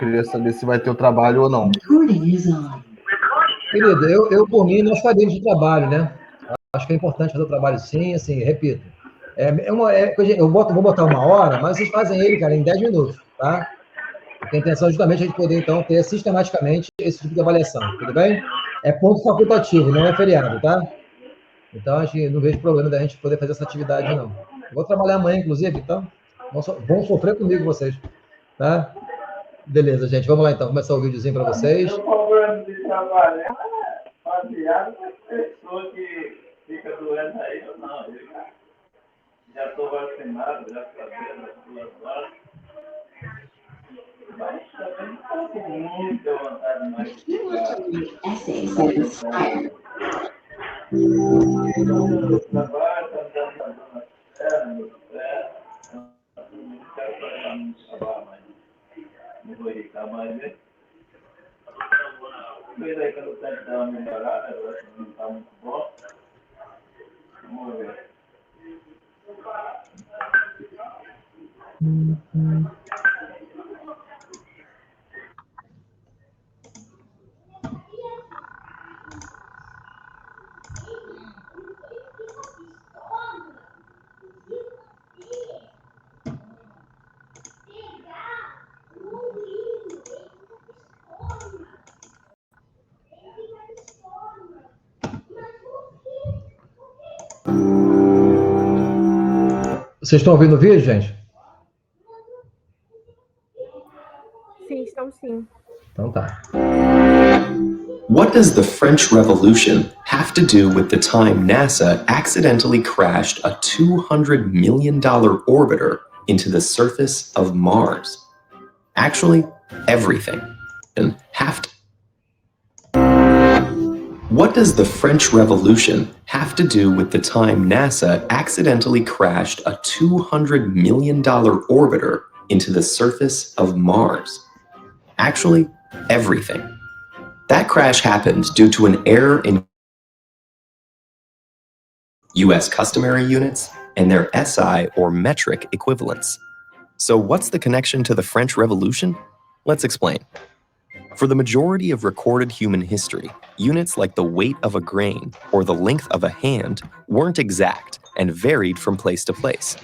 Queria saber se vai ter o trabalho ou não. Querido, eu por mim, nós faremos o trabalho, né? Acho que é importante fazer o trabalho sim, assim, repito. Vou botar 1 hora, mas vocês fazem ele, cara, em 10 minutos, tá? Porque a intenção é justamente a gente poder, então, ter sistematicamente esse tipo de avaliação, tudo bem? É ponto facultativo, não é feriado, tá? Então, acho que não vejo problema da gente poder fazer essa atividade, não. Vou trabalhar amanhã, inclusive, então, vão sofrer comigo vocês, tá? Beleza, gente, vamos lá, então, começar o videozinho para vocês. O problema de trabalhar é baseado nas pessoas que ficam doendo aí ou não. Eu já estou vacinado, graças a Deus, nas 2 horas. Mas também não estou com muita vontade mais de ficar. O trabalho está me dando na perna, no pé. Não quero fazer muito trabalho mais. Não vou irritar mais, né? Primeiro aí que eu tenho que dar uma melhorada, eu acho que não está muito bom. Vamos ver. Vocês estão ouvindo o vídeo, gente? Sim, estão sim. Então tá. What does the French Revolution have to do with the time NASA accidentally crashed a $200 million orbiter into the surface of Mars? Actually, everything. And have to. What does the French Revolution have to do with the time NASA accidentally crashed a $200 million orbiter into the surface of Mars? Actually, everything. That crash happened due to an error in US customary units and their SI or metric equivalents. So what's the connection to the French Revolution? Let's explain. For the majority of recorded human history, units like the weight of a grain or the length of a hand weren't exact and varied from place to place.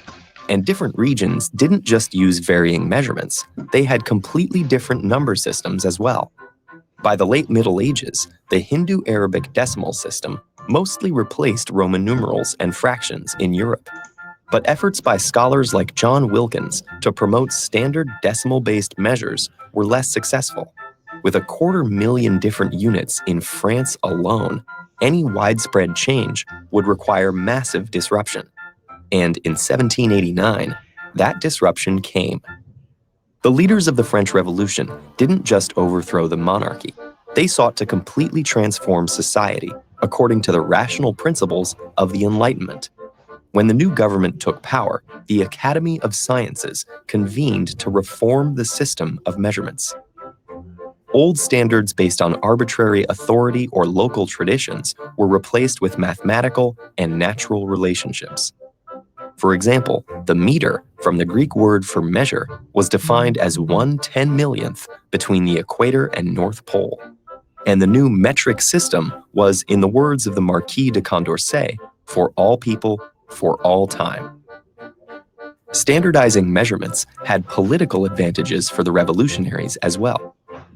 And different regions didn't just use varying measurements, they had completely different number systems as well. By the late Middle Ages, the Hindu-Arabic decimal system mostly replaced Roman numerals and fractions in Europe. But efforts by scholars like John Wilkins to promote standard decimal-based measures were less successful. With 250,000 different units in France alone, any widespread change would require massive disruption. And in 1789, that disruption came. The leaders of the French Revolution didn't just overthrow the monarchy. They sought to completely transform society according to the rational principles of the Enlightenment. When the new government took power, the Academy of Sciences convened to reform the system of measurements. Old standards based on arbitrary authority or local traditions were replaced with mathematical and natural relationships. For example, the meter, from the Greek word for measure, was defined as 1/10,000,000th between the equator and North Pole. And the new metric system was, in the words of the Marquis de Condorcet, for all people, for all time. Standardizing measurements had political advantages for the revolutionaries as well.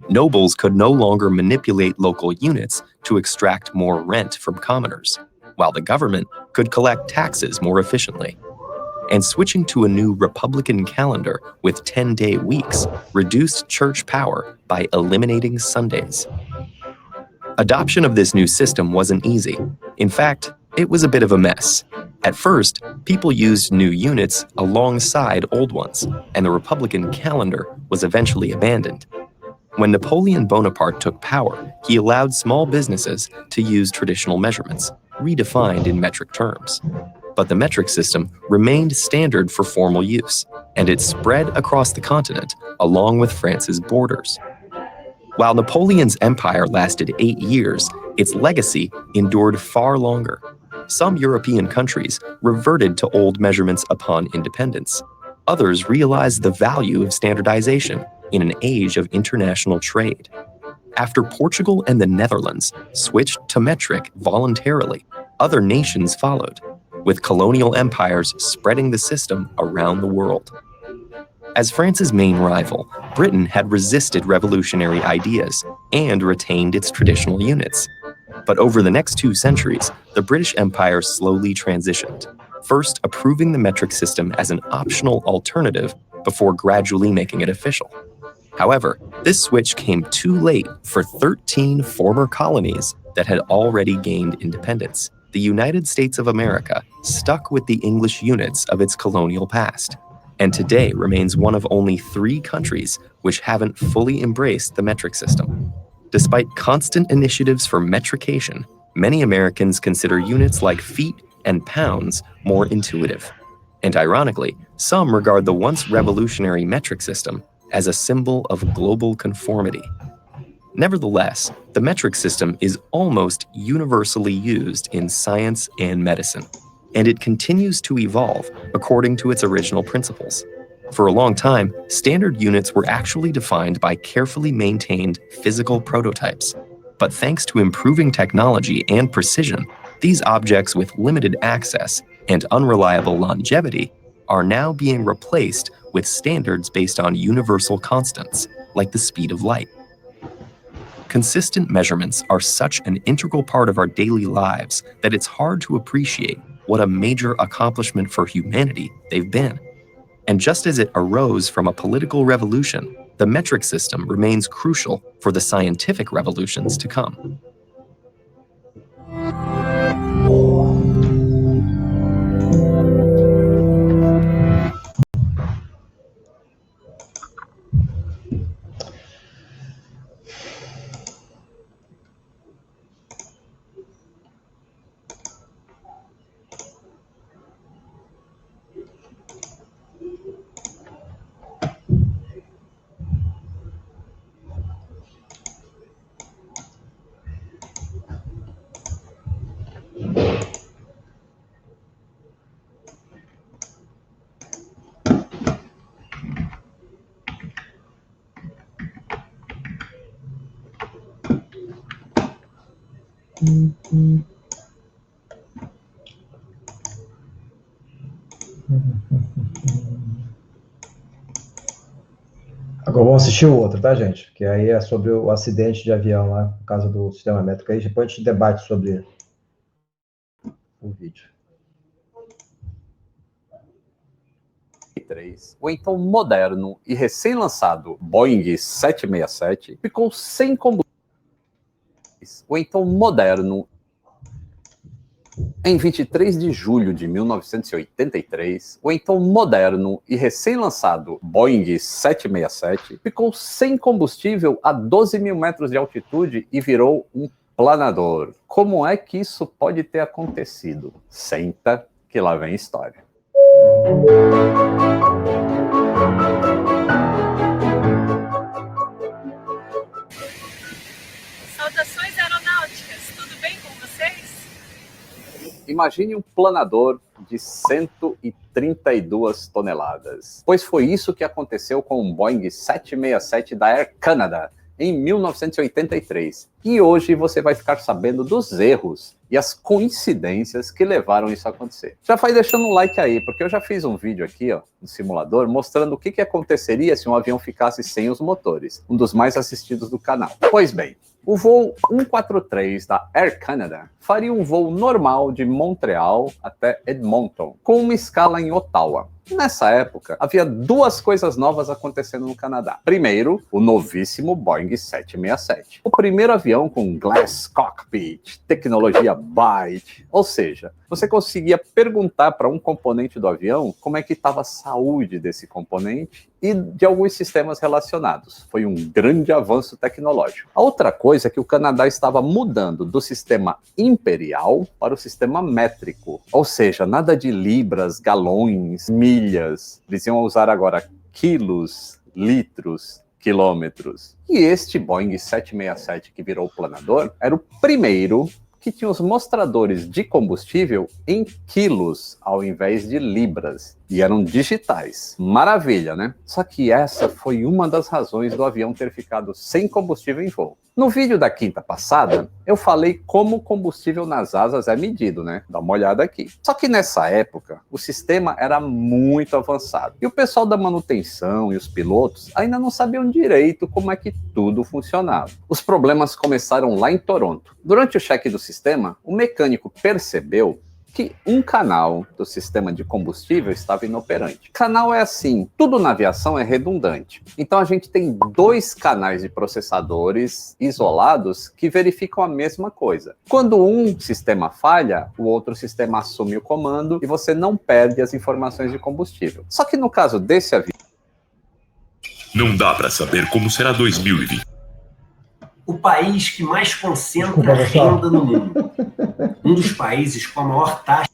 Nobles could no longer manipulate local units to extract more rent from commoners, while the government could collect taxes more efficiently. And switching to a new republican calendar with 10-day weeks reduced church power by eliminating Sundays. Adoption of this new system wasn't easy. In fact, it was a bit of a mess. At first, people used new units alongside old ones, and the republican calendar was eventually abandoned. When Napoleon Bonaparte took power, he allowed small businesses to use traditional measurements, redefined in metric terms. But the metric system remained standard for formal use, and it spread across the continent along with France's borders. While Napoleon's empire lasted 8 years, its legacy endured far longer. Some European countries reverted to old measurements upon independence. Others realized the value of standardization in an age of international trade. After Portugal and the Netherlands switched to metric voluntarily, other nations followed, with colonial empires spreading the system around the world. As France's main rival, Britain had resisted revolutionary ideas and retained its traditional units. But over the next 2 centuries, the British Empire slowly transitioned, first approving the metric system as an optional alternative before gradually making it official. However, this switch came too late for 13 former colonies that had already gained independence. The United States of America stuck with the English units of its colonial past, and today remains one of only 3 countries which haven't fully embraced the metric system. Despite constant initiatives for metrication, many Americans consider units like feet and pounds more intuitive. And ironically, some regard the once revolutionary metric system as a symbol of global conformity. Nevertheless, the metric system is almost universally used in science and medicine, and it continues to evolve according to its original principles. For a long time, standard units were actually defined by carefully maintained physical prototypes. But thanks to improving technology and precision, these objects with limited access and unreliable longevity are now being replaced with standards based on universal constants, like the speed of light. Consistent measurements are such an integral part of our daily lives that it's hard to appreciate what a major accomplishment for humanity they've been. And just as it arose from a political revolution, the metric system remains crucial for the scientific revolutions to come. Agora vamos assistir o outro, tá, gente? Que aí é sobre o acidente de avião lá, por causa do sistema métrico. Aí depois a gente debate sobre o vídeo. O então moderno e recém-lançado Boeing 767 ficou sem combustível. O então moderno. Em 23 de julho de 1983, o então moderno e recém-lançado Boeing 767 ficou sem combustível a 12 mil metros de altitude e virou um planador. Como é que isso pode ter acontecido? Senta que lá vem história. Saudações aeronáuticas, tudo bem com vocês? Imagine um planador de 132 toneladas. Pois foi isso que aconteceu com o Boeing 767 da Air Canada em 1983. E hoje você vai ficar sabendo dos erros e as coincidências que levaram isso a acontecer. Já vai deixando um like aí, porque eu já fiz um vídeo aqui, ó, no simulador, mostrando o que aconteceria se um avião ficasse sem os motores, um dos mais assistidos do canal. Pois bem, o voo 143 da Air Canada faria um voo normal de Montreal até Edmonton, com uma escala em Ottawa. Nessa época, havia 2 coisas novas acontecendo no Canadá. Primeiro, o novíssimo Boeing 767. O primeiro avião com Glass Cockpit, tecnologia Byte, ou seja, você conseguia perguntar para um componente do avião como é que estava a saúde desse componente e de alguns sistemas relacionados. Foi um grande avanço tecnológico. A outra coisa é que o Canadá estava mudando do sistema imperial para o sistema métrico, ou seja, nada de libras, galões, milhas. Eles iam usar agora quilos, litros, quilômetros. E este Boeing 767 que virou planador era o primeiro que tinha os mostradores de combustível em quilos, ao invés de libras. E eram digitais. Maravilha, né? Só que essa foi uma das razões do avião ter ficado sem combustível em voo. No vídeo da quinta passada, eu falei como o combustível nas asas é medido, né? Dá uma olhada aqui. Só que nessa época, o sistema era muito avançado. E o pessoal da manutenção e os pilotos ainda não sabiam direito como é que tudo funcionava. Os problemas começaram lá em Toronto. Durante o cheque do sistema, o mecânico percebeu que um canal do sistema de combustível estava inoperante. Canal é assim, tudo na aviação é redundante. Então a gente tem 2 canais de processadores isolados que verificam a mesma coisa. Quando um sistema falha, o outro sistema assume o comando e você não perde as informações de combustível. Só que no caso desse avião... Não dá para saber como será 2020. O país que mais concentra renda no mundo. Um dos países com a maior taxa.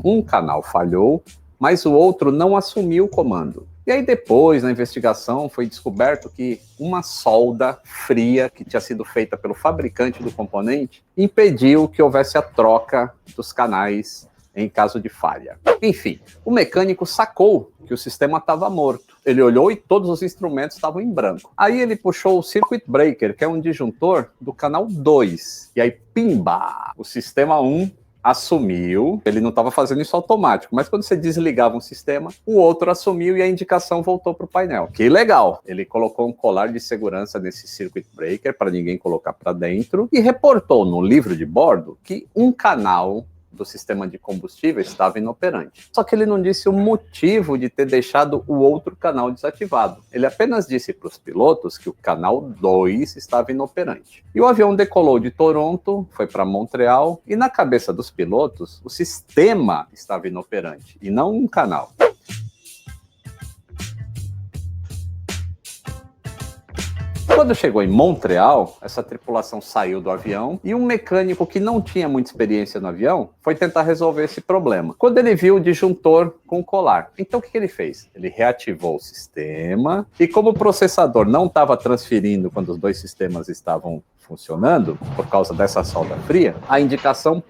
Um canal falhou, mas o outro não assumiu o comando. E aí depois, na investigação, foi descoberto que uma solda fria que tinha sido feita pelo fabricante do componente impediu que houvesse a troca dos canais em caso de falha. Enfim, o mecânico sacou que o sistema estava morto. Ele olhou e todos os instrumentos estavam em branco. Aí ele puxou o circuit breaker, que é um disjuntor do canal 2. E aí, pimba! O sistema 1 assumiu. Ele não estava fazendo isso automático, mas quando você desligava um sistema, o outro assumiu e a indicação voltou para o painel. Que legal! Ele colocou um colar de segurança nesse circuit breaker para ninguém colocar para dentro e reportou no livro de bordo que um canal do sistema de combustível estava inoperante. Só que ele não disse o motivo de ter deixado o outro canal desativado. Ele apenas disse para os pilotos que o canal 2 estava inoperante. E o avião decolou de Toronto, foi para Montreal, e na cabeça dos pilotos, o sistema estava inoperante, e não um canal. Quando chegou em Montreal, essa tripulação saiu do avião e um mecânico que não tinha muita experiência no avião foi tentar resolver esse problema. Quando ele viu o disjuntor com o colar, então o que ele fez? Ele reativou o sistema e como o processador não estava transferindo quando os 2 sistemas estavam funcionando, por causa dessa solda fria, a indicação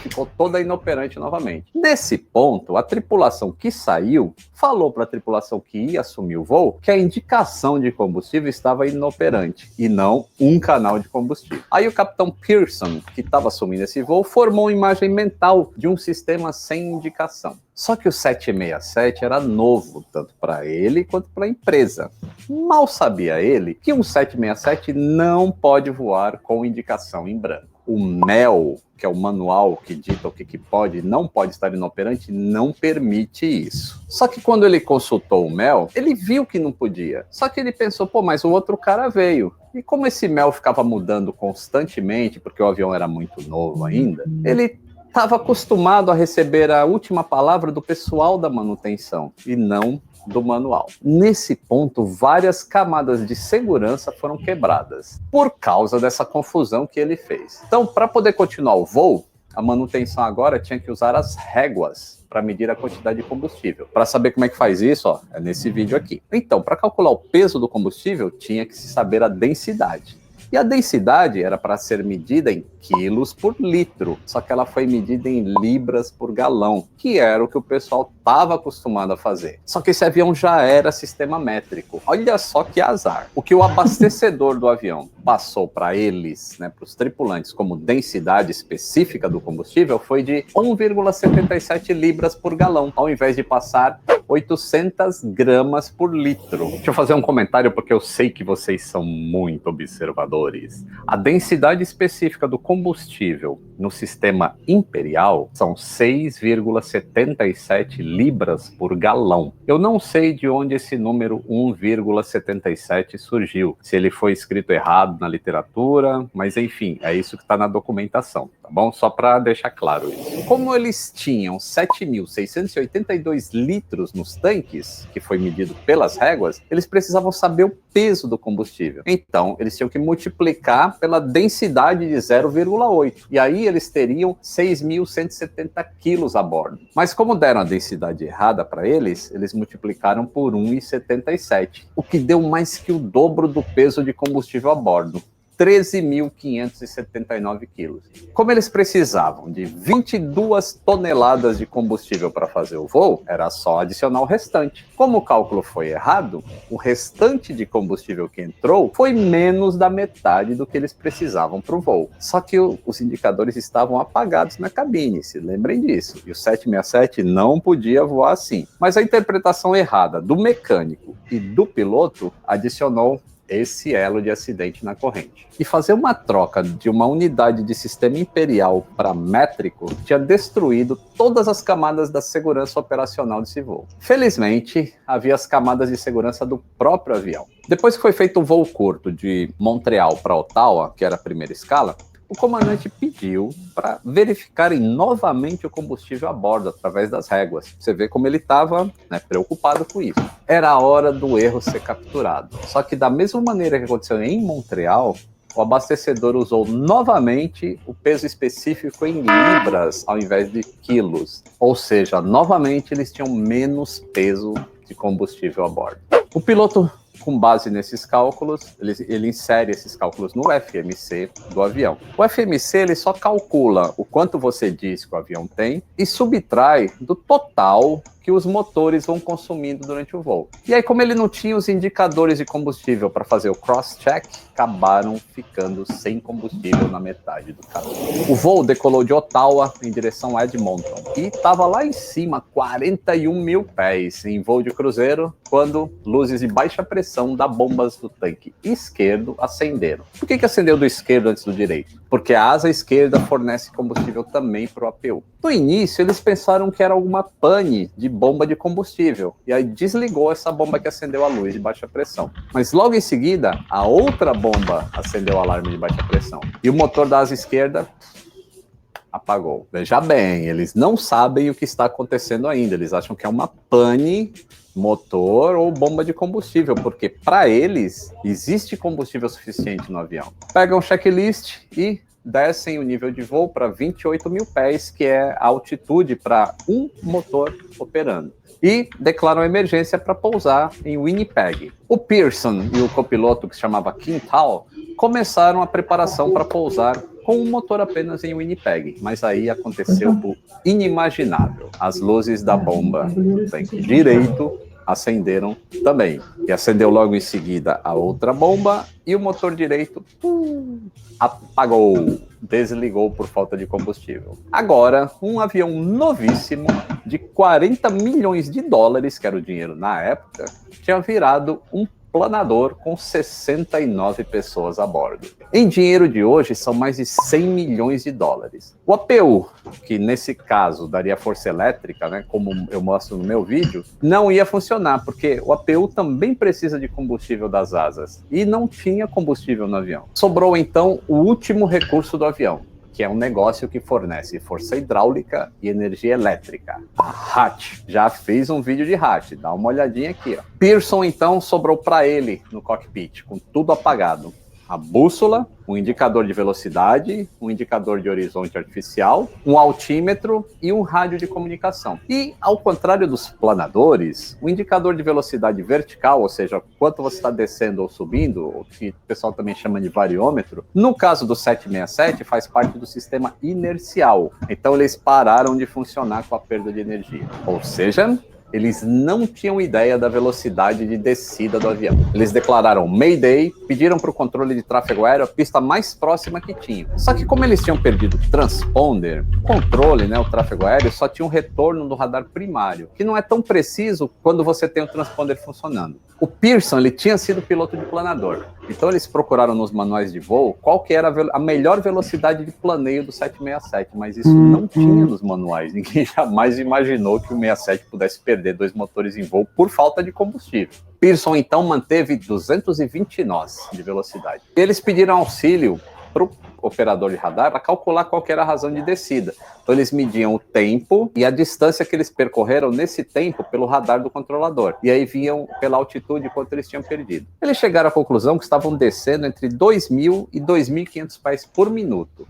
ficou toda inoperante novamente. Nesse ponto, a tripulação que saiu falou para a tripulação que ia assumir o voo que a indicação de combustível estava inoperante e não um canal de combustível. Aí o capitão Pearson, que estava assumindo esse voo, formou uma imagem mental de um sistema sem indicação. Só que o 767 era novo, tanto para ele quanto para a empresa. Mal sabia ele que um 767 não pode voar com indicação em branco. O MEL, que é o manual que dita o que pode e não pode estar inoperante, não permite isso. Só que quando ele consultou o MEL, ele viu que não podia. Só que ele pensou, pô, mas o outro cara veio. E como esse MEL ficava mudando constantemente, porque o avião era muito novo ainda, ele estava acostumado a receber a última palavra do pessoal da manutenção e não do manual. Nesse ponto, várias camadas de segurança foram quebradas por causa dessa confusão que ele fez. Então, para poder continuar o voo, a manutenção agora tinha que usar as réguas para medir a quantidade de combustível. Para saber como é que faz isso, ó, é nesse vídeo aqui. Então, para calcular o peso do combustível, tinha que se saber a densidade. E a densidade era para ser medida em quilos por litro, só que ela foi medida em libras por galão, que era o que o pessoal estava acostumado a fazer. Só que esse avião já era sistema métrico. Olha só que azar. O que o abastecedor do avião passou para eles, né, para os tripulantes, como densidade específica do combustível, foi de 1,77 libras por galão, ao invés de passar 800 gramas por litro. Deixa eu fazer um comentário, porque eu sei que vocês são muito observadores. A densidade específica do combustível no sistema imperial são 6,77 libras por galão. Eu não sei de onde esse número 1,77 surgiu, se ele foi escrito errado na literatura, mas enfim, é isso que está na documentação, tá bom? Só para deixar claro isso. Como eles tinham 7.682 litros nos tanques, que foi medido pelas réguas, eles precisavam saber o peso do combustível. Então, eles tinham que multiplicar pela densidade de 0,8. E aí eles teriam 6.170 quilos a bordo. Mas como deram a densidade errada para eles, eles multiplicaram por 1,77, o que deu mais que o dobro do peso de combustível a bordo. 13.579 quilos. Como eles precisavam de 22 toneladas de combustível para fazer o voo, era só adicionar o restante. Como o cálculo foi errado, o restante de combustível que entrou foi menos da metade do que eles precisavam para o voo. Só que os indicadores estavam apagados na cabine, se lembrem disso. E o 767 não podia voar assim. Mas a interpretação errada do mecânico e do piloto adicionou esse elo de acidente na corrente. E fazer uma troca de uma unidade de sistema imperial para métrico tinha destruído todas as camadas da segurança operacional desse voo. Felizmente, havia as camadas de segurança do próprio avião. Depois que foi feito um voo curto de Montreal para Ottawa, que era a primeira escala, o comandante pediu para verificarem novamente o combustível a bordo, através das réguas. Você vê como ele estava, né, preocupado com isso. Era a hora do erro ser capturado. Só que da mesma maneira que aconteceu em Montreal, o abastecedor usou novamente o peso específico em libras ao invés de quilos. Ou seja, novamente eles tinham menos peso de combustível a bordo. O piloto, com base nesses cálculos, ele insere esses cálculos no FMC do avião. O FMC ele só calcula o quanto você diz que o avião tem e subtrai do total que os motores vão consumindo durante o voo. E aí, como ele não tinha os indicadores de combustível para fazer o cross-check, acabaram ficando sem combustível na metade do caminho. O voo decolou de Ottawa em direção a Edmonton e estava lá em cima, 41 mil pés, em voo de cruzeiro, quando luzes de baixa pressão da bombas do tanque esquerdo acenderam. Por que acendeu do esquerdo antes do direito? Porque a asa esquerda fornece combustível também para o APU. No início, eles pensaram que era alguma pane de bomba de combustível, e aí desligou essa bomba que acendeu a luz de baixa pressão. Mas logo em seguida, a outra bomba acendeu o alarme de baixa pressão, e o motor da asa esquerda apagou. Veja bem, eles não sabem o que está acontecendo ainda, eles acham que é uma pane motor ou bomba de combustível, porque para eles existe combustível suficiente no avião. Pegam um checklist e descem o nível de voo para 28 mil pés, que é a altitude para um motor operando. E declaram emergência para pousar em Winnipeg. O Pearson e o copiloto, que se chamava Quintal, começaram a preparação para pousar com um motor apenas em Winnipeg, mas aí aconteceu o inimaginável. As luzes da bomba do tanque direito acenderam também. E acendeu logo em seguida a outra bomba e o motor direito apagou, desligou por falta de combustível. Agora, um avião novíssimo de 40 milhões de dólares, que era o dinheiro na época, tinha virado um planador com 69 pessoas a bordo. Em dinheiro de hoje, são mais de 100 milhões de dólares. O APU, que nesse caso daria força elétrica, né, como eu mostro no meu vídeo, não ia funcionar, porque o APU também precisa de combustível das asas, e não tinha combustível no avião. Sobrou, então, o último recurso do avião, que é um negócio que fornece força hidráulica e energia elétrica. A Hatch. Já fez um vídeo de Hatch, dá uma olhadinha aqui, ó. Pearson, então, sobrou para ele no cockpit, com tudo apagado. A bússola, um indicador de velocidade, um indicador de horizonte artificial, um altímetro e um rádio de comunicação. E, ao contrário dos planadores, o indicador de velocidade vertical, ou seja, quanto você está descendo ou subindo, o que o pessoal também chama de variômetro, no caso do 767, faz parte do sistema inercial. Então, eles pararam de funcionar com a perda de energia. Ou seja, eles não tinham ideia da velocidade de descida do avião. Eles declararam Mayday, pediram para o controle de tráfego aéreo a pista mais próxima que tinham. Só que como eles tinham perdido o transponder, o controle, né, o tráfego aéreo, só tinha um retorno do radar primário, que não é tão preciso quando você tem o transponder funcionando. O Pearson, ele tinha sido piloto de planador. Então eles procuraram nos manuais de voo qual que era a melhor velocidade de planeio do 767, mas isso não tinha nos manuais. Ninguém jamais imaginou que o 67 pudesse perder 2 motores em voo por falta de combustível. Pearson, então, manteve 220 nós de velocidade. Eles pediram auxílio para o operador de radar para calcular qual que era a razão de descida. Então eles mediam o tempo e a distância que eles percorreram nesse tempo pelo radar do controlador. E aí viam pela altitude quanto eles tinham perdido. Eles chegaram à conclusão que estavam descendo entre 2.000 e 2.500 pés por minuto,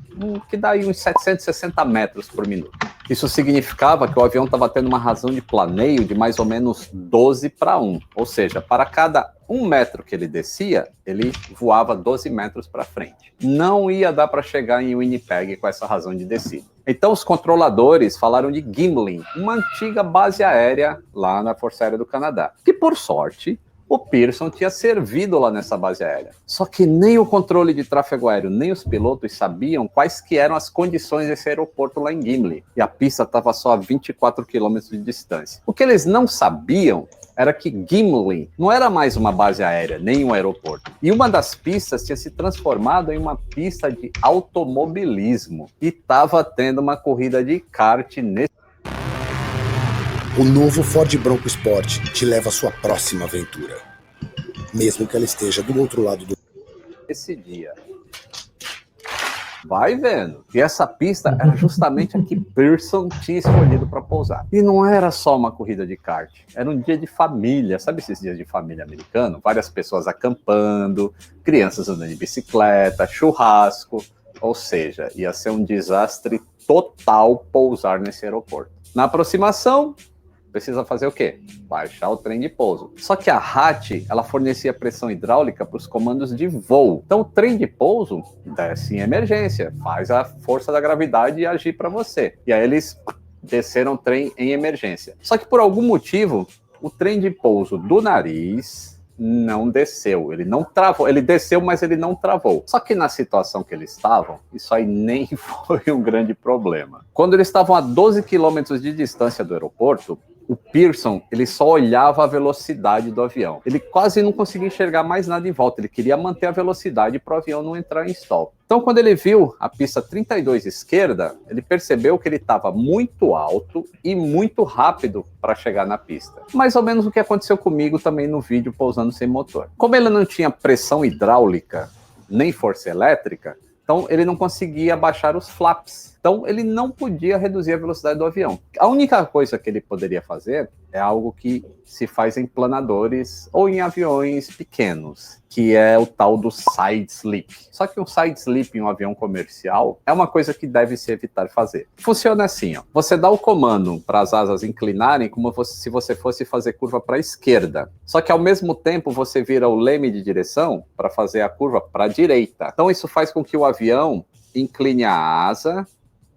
que dá aí uns 760 metros por minuto. Isso significava que o avião estava tendo uma razão de planeio de mais ou menos 12:1. Ou seja, para cada 1 metro que ele descia, ele voava 12 metros para frente. Não ia dar para chegar em Winnipeg com essa razão de descida. Então os controladores falaram de Gimli, uma antiga base aérea lá na Força Aérea do Canadá, que por sorte o Pearson tinha servido lá nessa base aérea. Só que nem o controle de tráfego aéreo, nem os pilotos sabiam quais que eram as condições desse aeroporto lá em Gimli. E a pista estava só a 24 quilômetros de distância. O que eles não sabiam era que Gimli não era mais uma base aérea, nem um aeroporto. E uma das pistas tinha se transformado em uma pista de automobilismo. E estava tendo uma corrida de kart nesse... O novo Ford Bronco Sport te leva à sua próxima aventura. Mesmo que ela esteja do outro lado do... Esse dia. Vai vendo. E essa pista era justamente a que Pearson tinha escolhido para pousar. E não era só uma corrida de kart. Era um dia de família. Sabe esses dias de família americano? Várias pessoas acampando, crianças andando de bicicleta, churrasco. Ou seja, ia ser um desastre total pousar nesse aeroporto. Na aproximação, precisa fazer o quê? Baixar o trem de pouso. Só que a RAT, ela fornecia pressão hidráulica para os comandos de voo. Então o trem de pouso desce em emergência, faz a força da gravidade agir para você. E aí eles desceram o trem em emergência. Só que por algum motivo, o trem de pouso do Nariz não desceu. Ele não travou. Ele desceu, mas ele não travou. Só que na situação que eles estavam, isso aí nem foi um grande problema. Quando eles estavam a 12 quilômetros de distância do aeroporto, o Pearson, ele só olhava a velocidade do avião. Ele quase não conseguia enxergar mais nada em volta. Ele queria manter a velocidade para o avião não entrar em stall. Então, quando ele viu a pista 32 esquerda, ele percebeu que ele estava muito alto e muito rápido para chegar na pista. Mais ou menos o que aconteceu comigo também no vídeo pousando sem motor. Como ele não tinha pressão hidráulica, nem força elétrica, então ele não conseguia baixar os flaps. Então, ele não podia reduzir a velocidade do avião. A única coisa que ele poderia fazer é algo que se faz em planadores ou em aviões pequenos, que é o tal do side slip. Só que um side slip em um avião comercial é uma coisa que deve se evitar fazer. Funciona assim, ó. Você dá o comando para as asas inclinarem como se você fosse fazer curva para a esquerda. Só que ao mesmo tempo você vira o leme de direção para fazer a curva para a direita. Então isso faz com que o avião incline a asa,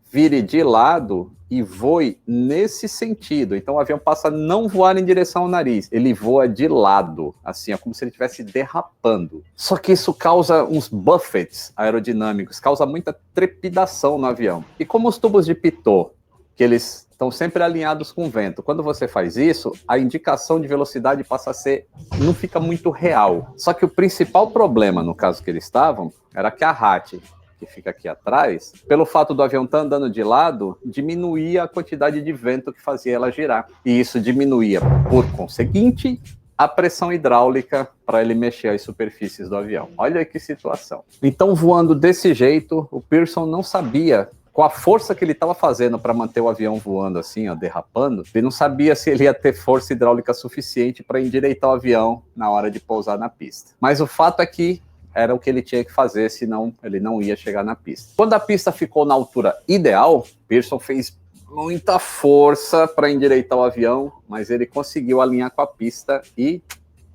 vire de lado e voe nesse sentido. Então o avião passa a não voar em direção ao nariz, ele voa de lado, assim, é como se ele estivesse derrapando. Só que isso causa uns buffets aerodinâmicos, causa muita trepidação no avião. E como os tubos de pitot, que eles estão sempre alinhados com o vento, quando você faz isso, a indicação de velocidade passa a ser, não fica muito real. Só que o principal problema, no caso que eles estavam, era que a RAT, que fica aqui atrás, pelo fato do avião estar andando de lado, diminuía a quantidade de vento que fazia ela girar. E isso diminuía, por conseguinte, a pressão hidráulica para ele mexer as superfícies do avião. Olha que situação. Então, voando desse jeito, o Pearson não sabia, com a força que ele estava fazendo para manter o avião voando assim, ó, derrapando, ele não sabia se ele ia ter força hidráulica suficiente para endireitar o avião na hora de pousar na pista. Mas o fato é que era o que ele tinha que fazer, senão ele não ia chegar na pista. Quando a pista ficou na altura ideal, Pearson fez muita força para endireitar o avião, mas ele conseguiu alinhar com a pista e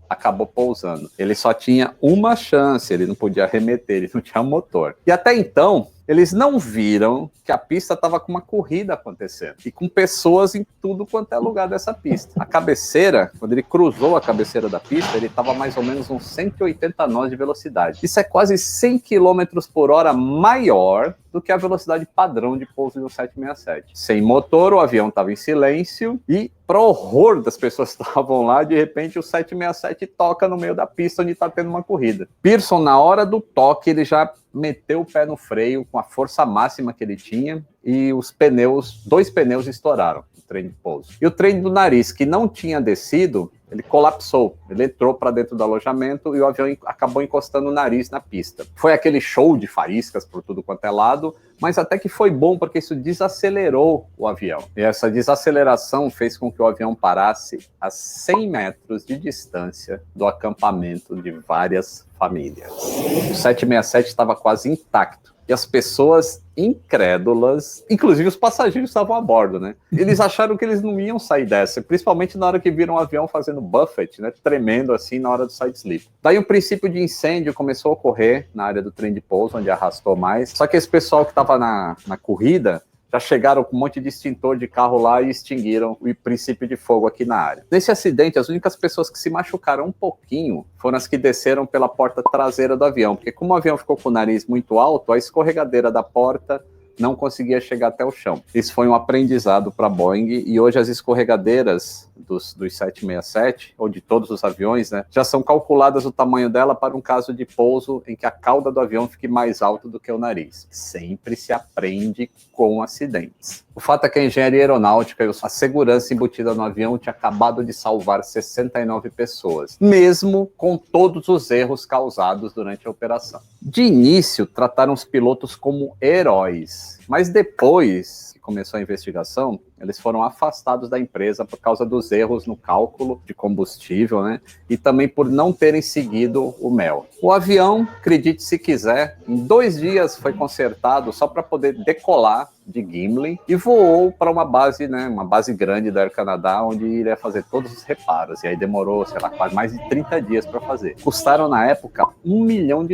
acabou pousando. Ele só tinha uma chance, ele não podia arremeter, ele não tinha motor. E até então, eles não viram que a pista estava com uma corrida acontecendo e com pessoas em tudo quanto é lugar dessa pista. A cabeceira, quando ele cruzou a cabeceira da pista, ele estava mais ou menos uns 180 nós de velocidade. Isso é quase 100 km por hora maior do que a velocidade padrão de pouso do 767. Sem motor, o avião estava em silêncio e, para horror das pessoas que estavam lá, de repente o 767 toca no meio da pista onde está tendo uma corrida. Pearson, na hora do toque, ele já meteu o pé no freio com a força máxima que ele tinha e os pneus, 2 pneus estouraram, o trem de pouso. E o trem do Nariz, que não tinha descido, ele colapsou, ele entrou para dentro do alojamento e o avião acabou encostando o nariz na pista. Foi aquele show de faíscas por tudo quanto é lado, mas até que foi bom porque isso desacelerou o avião. E essa desaceleração fez com que o avião parasse a 100 metros de distância do acampamento de várias famílias. O 767 estava quase intacto. E as pessoas incrédulas, inclusive os passageiros que estavam a bordo, né? Eles acharam que eles não iam sair dessa, principalmente na hora que viram o avião fazendo buffet, né? Tremendo assim na hora do side sleep. Daí o princípio de incêndio começou a ocorrer na área do trem de pouso, onde arrastou mais. Só que esse pessoal que estava na corrida já chegaram com um monte de extintor de carro lá e extinguiram o princípio de fogo aqui na área. Nesse acidente, as únicas pessoas que se machucaram um pouquinho foram as que desceram pela porta traseira do avião, porque como o avião ficou com o nariz muito alto, a escorregadeira da porta não conseguia chegar até o chão. Isso foi um aprendizado para a Boeing, e hoje as escorregadeiras dos 767, ou de todos os aviões, né, já são calculadas o tamanho dela para um caso de pouso em que a cauda do avião fique mais alta do que o nariz. Sempre se aprende com acidentes. O fato é que a engenharia aeronáutica e a segurança embutida no avião tinha acabado de salvar 69 pessoas, mesmo com todos os erros causados durante a operação. De início, trataram os pilotos como heróis, mas depois que começou a investigação, eles foram afastados da empresa por causa dos erros no cálculo de combustível, né? E também por não terem seguido o MEL. O avião, acredite se quiser, em 2 dias foi consertado só para poder decolar de Gimli e voou para uma base, né, uma base grande da Air Canada, onde iria fazer todos os reparos. E aí demorou, sei lá, quase mais de 30 dias para fazer. Custaram na época $1 milhão, o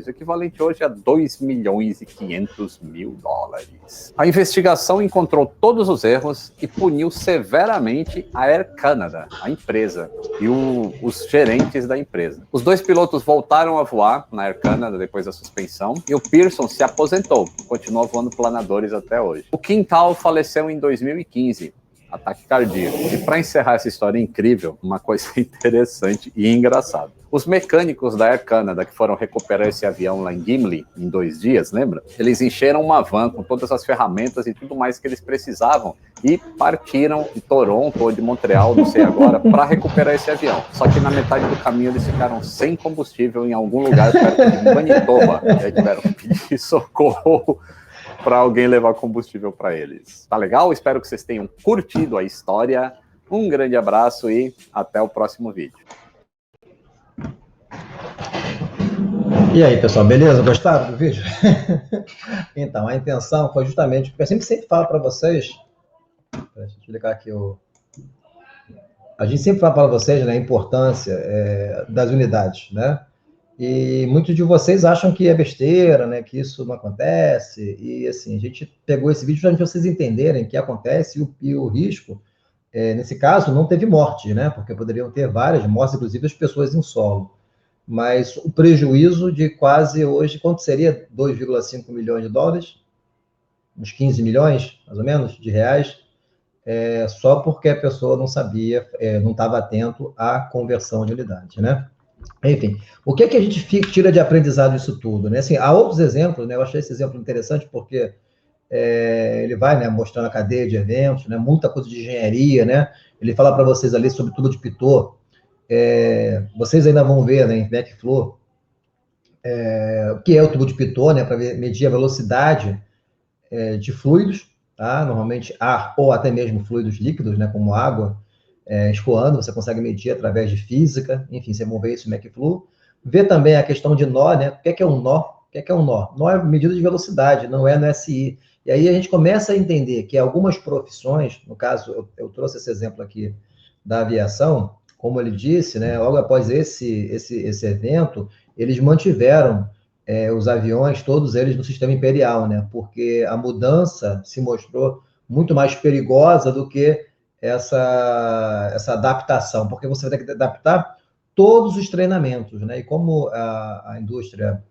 equivalente hoje a 2.500.000 dólares. A investigação encontrou todos os erros e puniu severamente a Air Canada, a empresa, e os gerentes da empresa. Os 2 pilotos voltaram a voar na Air Canada depois da suspensão, e o Pearson se aposentou, continuou voando planadores até hoje. O Quintal faleceu em 2015, ataque cardíaco. E para encerrar essa história incrível, uma coisa interessante e engraçada. Os mecânicos da Air Canada que foram recuperar esse avião lá em Gimli em 2 dias, lembra? Eles encheram uma van com todas as ferramentas e tudo mais que eles precisavam e partiram de Toronto ou de Montreal, não sei agora, para recuperar esse avião. Só que na metade do caminho eles ficaram sem combustível em algum lugar perto de Manitoba. E aí tiveram que pedir socorro para alguém levar combustível para eles. Tá legal? Espero que vocês tenham curtido a história. Um grande abraço e até o próximo vídeo. E aí, pessoal, beleza? Gostaram do vídeo? Então, a intenção foi justamente, porque eu sempre falo para vocês, deixa eu explicar aqui a gente sempre fala para vocês, né, a importância das unidades, né? E muitos de vocês acham que é besteira, né, que isso não acontece, e assim, a gente pegou esse vídeo para vocês entenderem que acontece e o risco, nesse caso, não teve morte, né, porque poderiam ter várias mortes, inclusive as pessoas em solo. Mas o prejuízo de quase hoje, quanto seria? 2,5 milhões de dólares? Uns 15 milhões, mais ou menos, de reais, só porque a pessoa não sabia, não estava atento à conversão de unidade, né? Enfim, o que é que a gente tira de aprendizado disso tudo, né? Assim, há outros exemplos, né? Eu achei esse exemplo interessante porque ele vai, né, mostrando a cadeia de eventos, né? Muita coisa de engenharia, né? Ele fala para vocês ali sobre tubo de Pitot. Vocês ainda vão ver, né, em McFlow, o que é o tubo de Pitot, né, para medir a velocidade de fluidos, tá? Normalmente ar ou até mesmo fluidos líquidos, né, como água, escoando, você consegue medir através de física, enfim, você vai ver isso em McFlow. Vê também a questão de nó, né? O que é um nó? O que é um nó? Nó é medida de velocidade, não é no SI. E aí a gente começa a entender que algumas profissões, no caso, eu trouxe esse exemplo aqui da aviação, como ele disse, né, logo após esse evento, eles mantiveram os aviões, todos eles no sistema imperial, né, porque a mudança se mostrou muito mais perigosa do que essa adaptação, porque você vai ter que adaptar todos os treinamentos, né, e como a indústria,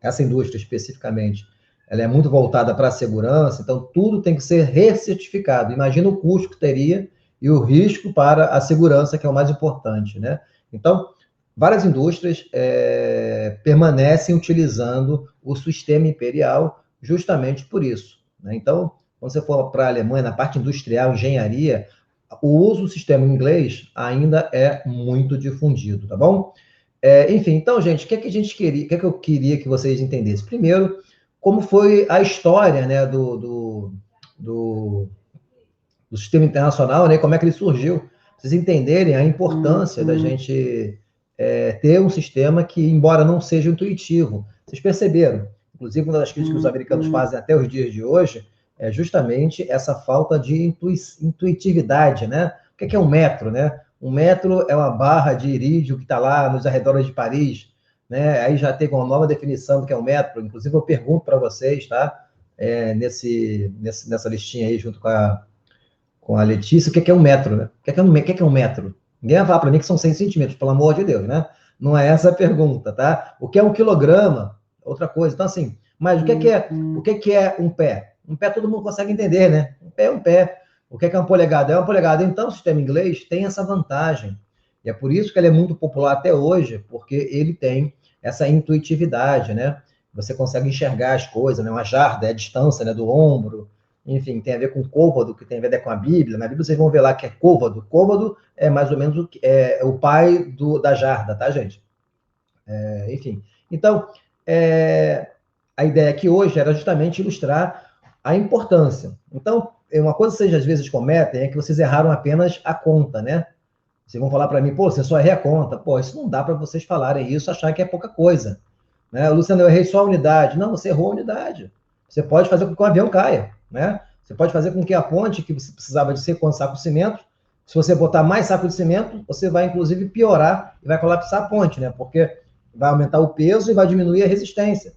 essa indústria especificamente, ela é muito voltada para a segurança, então tudo tem que ser recertificado. Imagina o custo que teria e o risco para a segurança, que é o mais importante, né? Então, várias indústrias permanecem utilizando o sistema imperial justamente por isso, né? Então, quando você for para a Alemanha, na parte industrial, engenharia, o uso do sistema inglês ainda é muito difundido, tá bom? Enfim, então, gente, o que é que a gente queria, o que é que eu queria que vocês entendessem? Primeiro, como foi a história, né, do sistema internacional, né, como é que ele surgiu. Vocês entenderem a importância da gente ter um sistema que, embora não seja intuitivo, vocês perceberam, inclusive uma das críticas que os americanos fazem até os dias de hoje, é justamente essa falta de intuitividade, né? O que é um metro, né? Um metro é uma barra de irídio que está lá nos arredores de Paris, né? Aí já tem uma nova definição do que é um metro, inclusive eu pergunto para vocês, tá? Nessa listinha aí, junto com a Letícia, o que é um metro, né? O que é um metro? Ninguém vai falar para mim que são 100 centímetros, pelo amor de Deus, né? Não é essa a pergunta, tá? O que é um quilograma? Outra coisa. Então, assim, mas o que é um pé? Um pé todo mundo consegue entender, né? Um pé é um pé. O que é uma polegada? É uma polegada. Então, o sistema inglês tem essa vantagem. E é por isso que ele é muito popular até hoje, porque ele tem essa intuitividade, né? Você consegue enxergar as coisas, né? Uma jarda é a distância, né, do ombro. Enfim, tem a ver com côvado, que tem a ver com a Bíblia. Na Bíblia vocês vão ver lá que é côvado. Côvado é mais ou menos o pai da jarda, tá, gente? Enfim. Então, a ideia aqui hoje era justamente ilustrar a importância. Então, uma coisa que vocês às vezes cometem é que vocês erraram apenas a conta, né? Vocês vão falar para mim, pô, você só errei a conta. Pô, isso não dá para vocês falarem isso, achar que é pouca coisa. Né? Luciano, eu errei só a unidade. Não, você errou a unidade. Você pode fazer com que o avião caia, né? Você pode fazer com que a ponte, que você precisava de ser quantos sacos de cimento, se você botar mais saco de cimento, você vai, inclusive, piorar e vai colapsar a ponte, né? Porque vai aumentar o peso e vai diminuir a resistência.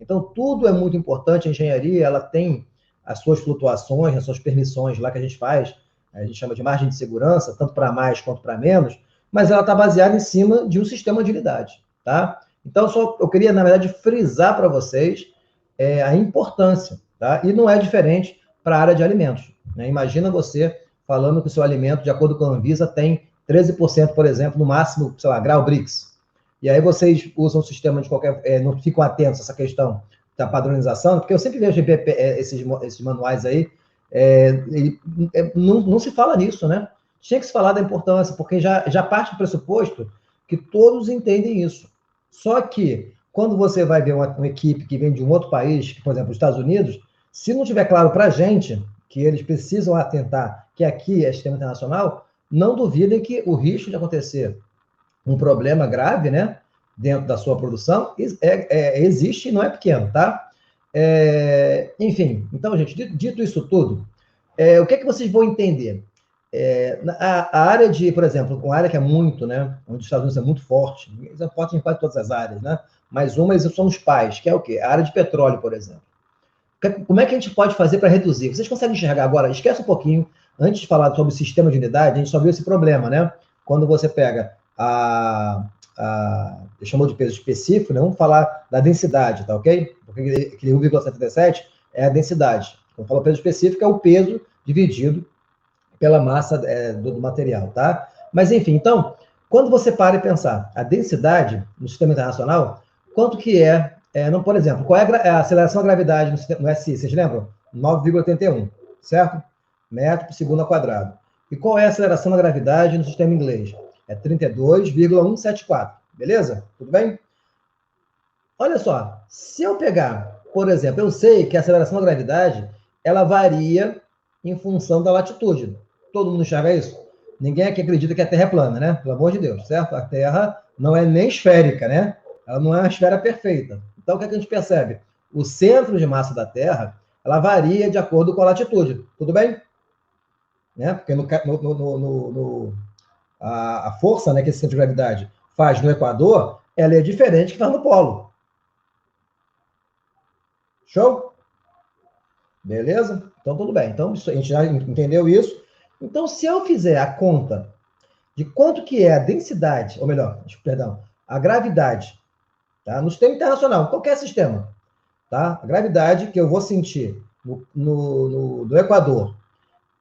Então, tudo é muito importante. A engenharia, ela tem as suas flutuações, as suas permissões lá que a gente faz, a gente chama de margem de segurança, tanto para mais quanto para menos, mas ela está baseada em cima de um sistema de unidade, tá? Então, eu queria, na verdade, frisar para vocês a importância, tá? E não é diferente para a área de alimentos, né? Imagina você falando que o seu alimento, de acordo com a Anvisa, tem 13%, por exemplo, no máximo, sei lá, grau Brix. E aí vocês usam o sistema de qualquer... não ficam atentos a essa questão da padronização, porque eu sempre vejo esses manuais aí, não se fala nisso, né? Tinha que se falar da importância, porque já parte do pressuposto que todos entendem isso. Só que, quando você vai ver uma equipe que vem de um outro país, por exemplo, os Estados Unidos, se não tiver claro para a gente que eles precisam atentar que aqui é sistema internacional, não duvidem que o risco de acontecer um problema grave, né, dentro da sua produção, existe e não é pequeno, tá? Enfim, então, gente, dito isso tudo, o que é que vocês vão entender? A área de, por exemplo, uma área que é muito, né, onde os Estados Unidos é muito forte, eles é forte em quase todas as áreas, né, mas uma são os pais, que é o quê? A área de petróleo, por exemplo. Como é que a gente pode fazer para reduzir? Vocês conseguem enxergar agora? Esquece um pouquinho, antes de falar sobre o sistema de unidade, a gente só viu esse problema, né? Quando você pega eu chamo de peso específico, né? Vamos falar da densidade, tá ok? Porque aquele 1,77 é a densidade. Quando fala peso específico, é o peso dividido pela massa do material, tá? Mas, enfim, então, quando você para e pensar a densidade no sistema internacional, quanto que por exemplo, qual é a aceleração da gravidade no SI? Vocês lembram? 9,81, certo? Metro por segundo ao quadrado. E qual é a aceleração da gravidade no sistema inglês? É 32,174, beleza? Tudo bem? Olha só, se eu pegar, por exemplo, eu sei que a aceleração da gravidade, ela varia em função da latitude. Todo mundo enxerga isso? Ninguém aqui acredita que a Terra é plana, né? Pelo amor de Deus, certo? A Terra não é nem esférica, né? Ela não é uma esfera perfeita. Então, o que a gente percebe? O centro de massa da Terra, ela varia de acordo com a latitude. Tudo bem? Né? Porque a força, né, que esse centro de gravidade faz no Equador, ela é diferente que faz no Polo. Show? Beleza? Então, tudo bem. Então, a gente já entendeu isso. Então, se eu fizer a conta de quanto que é a densidade, ou melhor, perdão, a gravidade, tá? No sistema internacional, qualquer sistema, tá? A gravidade que eu vou sentir no Equador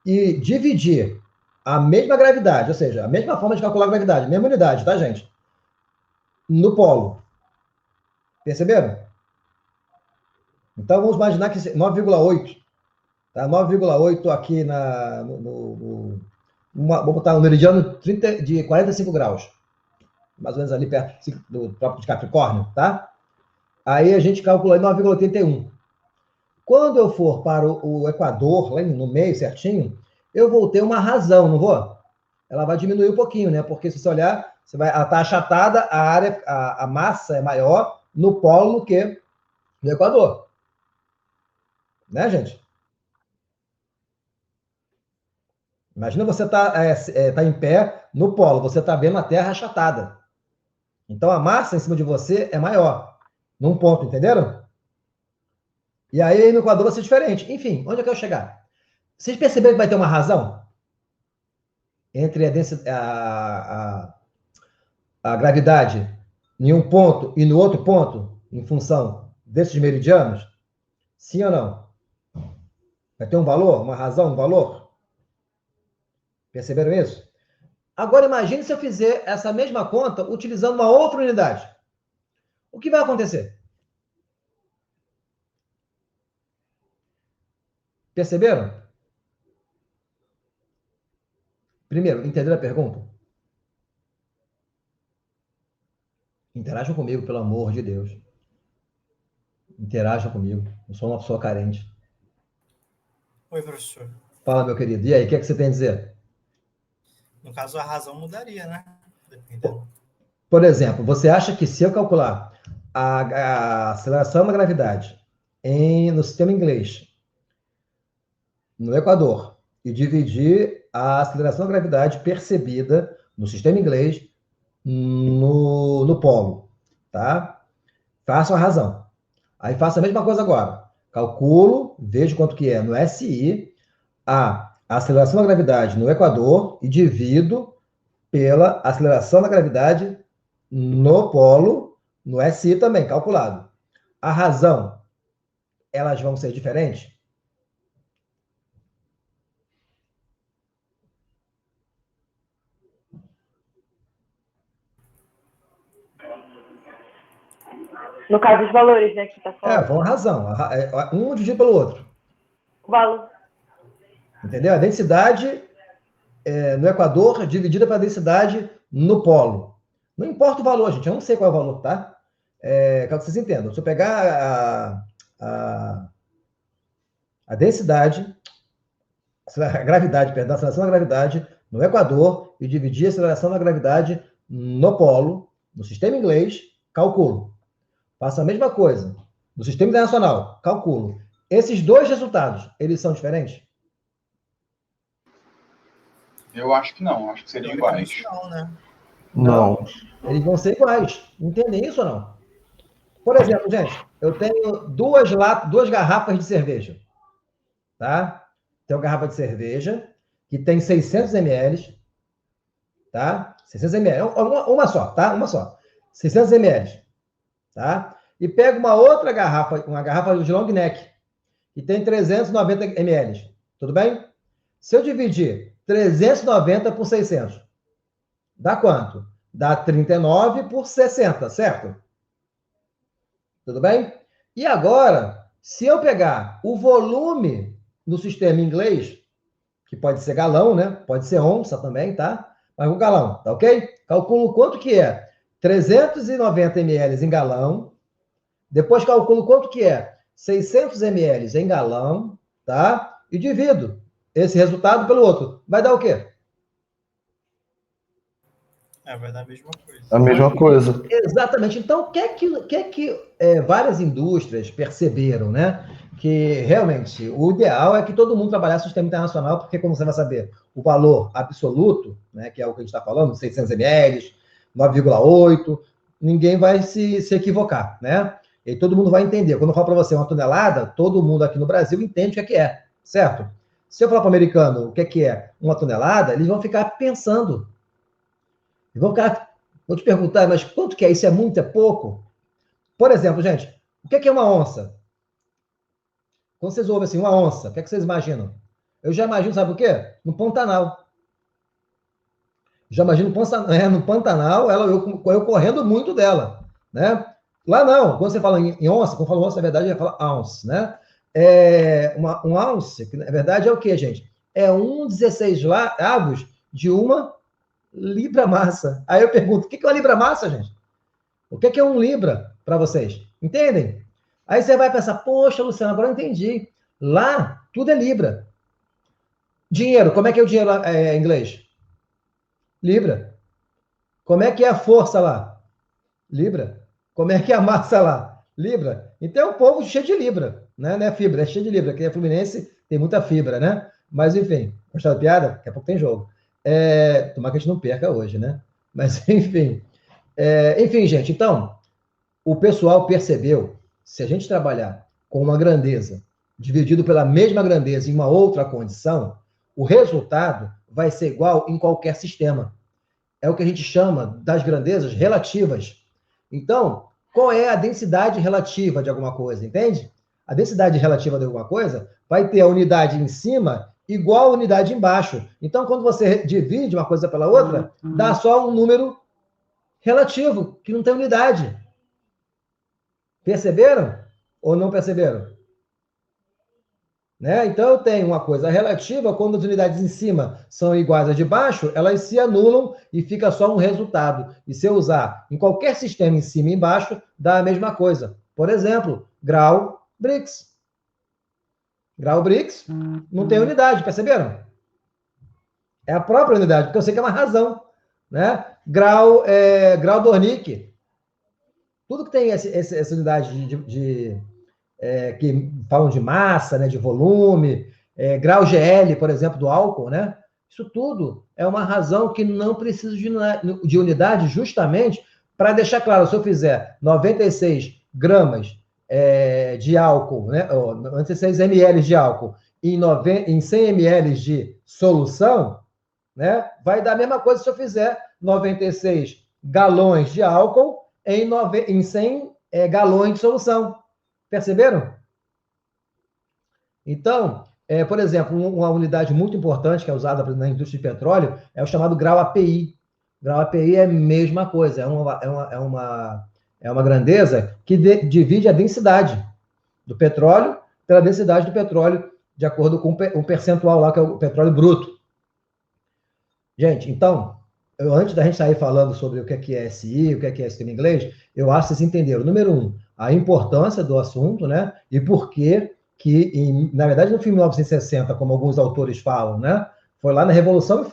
e dividir a mesma gravidade, ou seja, a mesma forma de calcular a gravidade, mesma unidade, tá, gente? No polo. Perceberam? Então, vamos imaginar que 9,8, tá? 9,8 aqui vou botar no meridiano de 45 graus. Mais ou menos ali perto do próprio de Capricórnio, tá? Aí a gente calcula 9,81. Quando eu for para o Equador, lá no meio certinho, eu vou ter uma razão, não vou? Ela vai diminuir um pouquinho, né? Porque se você olhar, ela está achatada, a massa é maior no polo do que no Equador. Né, gente? Imagina você tá em pé no polo, você está vendo a Terra achatada. Então, a massa em cima de você é maior, num ponto, entenderam? E aí, no Equador, vai ser diferente. Enfim, onde eu quero chegar? Vocês perceberam que vai ter uma razão entre a gravidade em um ponto e no outro ponto, em função desses meridianos? Sim ou não? Vai ter um valor, uma razão, um valor? Perceberam isso? Agora, imagine se eu fizer essa mesma conta utilizando uma outra unidade. O que vai acontecer? Perceberam? Primeiro, entenderam a pergunta? Interajam comigo, pelo amor de Deus. Interajam comigo. Eu sou uma pessoa carente. Oi, professor. Fala, meu querido. E aí, o que é que você tem a dizer? No caso, a razão mudaria, né? Dependendo. Por exemplo, você acha que se eu calcular a aceleração da gravidade no sistema inglês, no Equador, e dividir a aceleração da gravidade percebida no sistema inglês no polo, tá? Faço a razão. Aí faço a mesma coisa agora. Calculo, vejo quanto que é no SI, a aceleração da gravidade no Equador e divido pela aceleração da gravidade no polo, no SI também, calculado. A razão, elas vão ser diferentes? No caso dos valores, né, que tá falando. Vão a razão. Um dividido pelo outro. O valor. Entendeu? A densidade no Equador dividida pela densidade no polo. Não importa o valor, gente. Eu não sei qual é o valor, tá? Quero que vocês entendam. Se eu pegar a densidade, a gravidade, perdão, a aceleração da gravidade no Equador e dividir a aceleração da gravidade no polo, no sistema inglês, calculo. Faço a mesma coisa no sistema internacional, calculo. Esses dois resultados, eles são diferentes? Eu acho que não, acho que seriam iguais. Não, né? Não. Eles vão ser iguais. Entendem isso ou não? Por exemplo, gente, eu tenho duas garrafas de cerveja. Tá? Tenho uma garrafa de cerveja que tem 600 ml. Tá? 600 ml. Uma só, tá? Uma só. 600 ml. Tá? E pego uma outra garrafa, uma garrafa de long neck, que tem 390 ml. Tudo bem? Se eu dividir 390 por 600, dá quanto? Dá 39 por 60, certo? Tudo bem? E agora, se eu pegar o volume no sistema inglês, que pode ser galão, né? Pode ser onça também, tá? Mas o galão, tá ok? Calculo quanto que é 390 ml em galão. Depois calculo quanto que é 600 ml em galão, tá? E divido esse resultado pelo outro. Vai dar o quê? Vai dar a mesma coisa. A mesma coisa. Exatamente. Então, o que é que várias indústrias perceberam, né? Que realmente o ideal é que todo mundo trabalhasse no sistema internacional, porque, como você vai saber, o valor absoluto, né, que é o que a gente está falando, 600 ml, 9,8, ninguém vai se equivocar, né? E todo mundo vai entender. Quando eu falo para você uma tonelada, todo mundo aqui no Brasil entende o que é, certo? Se eu falar para o americano o que é uma tonelada, eles vão ficar pensando. Vou te perguntar, mas quanto que é? Isso é muito, é pouco? Por exemplo, gente, o que é uma onça? Quando vocês ouvem assim, uma onça, o que é que vocês imaginam? Eu já imagino, sabe o quê? No Pantanal. Já imagino no Pantanal, eu correndo muito dela, né? Lá não, quando você fala em onça, quando fala onça, na verdade, já fala ounce, né? Um ounce, que na verdade é o quê, gente? É 1,16 avos de uma libra massa. Aí eu pergunto, o que é uma libra massa, gente? O que é um libra para vocês? Entendem? Aí você vai pensar, poxa, Luciano, agora eu entendi. Lá, tudo é libra. Dinheiro, como é que é o dinheiro em inglês? Libra. Como é que é a força lá? Libra. Como é que é a massa lá? Libra. Então é um povo cheio de Libra, né? Não é fibra, é cheio de Libra, que é Fluminense, tem muita fibra, né? Mas, enfim, gostaram da piada? Daqui a pouco tem jogo. Tomara que a gente não perca hoje, né? Mas, enfim. Enfim, gente, então, o pessoal percebeu, se a gente trabalhar com uma grandeza dividido pela mesma grandeza em uma outra condição, o resultado vai ser igual em qualquer sistema. É o que a gente chama das grandezas relativas. Então, qual é a densidade relativa de alguma coisa, entende? A densidade relativa de alguma coisa vai ter a unidade em cima igual a unidade embaixo. Então, quando você divide uma coisa pela outra, dá só um número relativo, que não tem unidade. Perceberam? Ou não perceberam? Né? Então, eu tenho uma coisa relativa, quando as unidades em cima são iguais às de baixo, elas se anulam e fica só um resultado. E se eu usar em qualquer sistema em cima e embaixo, dá a mesma coisa. Por exemplo, grau Brix. Grau Brix não tem unidade, perceberam? É a própria unidade, porque eu sei que é uma razão. Né? Grau Dornick. Tudo que tem essa unidade que falam de massa, né, de volume, grau GL, por exemplo, do álcool, né? Isso tudo é uma razão que não precisa de unidade justamente para deixar claro, se eu fizer 96 gramas de álcool, né, 96 ml de álcool em 100 ml de solução, né, vai dar a mesma coisa se eu fizer 96 galões de álcool em 100 galões de solução. Perceberam? Então, por exemplo, uma unidade muito importante que é usada na indústria de petróleo é o chamado grau API. Grau API é a mesma coisa, é uma grandeza que divide a densidade do petróleo pela densidade do petróleo, de acordo com o percentual lá, que é o petróleo bruto. Gente, então, antes da gente sair falando sobre o que é SI, o que é sistema inglês, eu acho que vocês entenderam. Número 1, a importância do assunto, né? E por que, na verdade, no filme 1960, como alguns autores falam, né? Foi lá na Revolução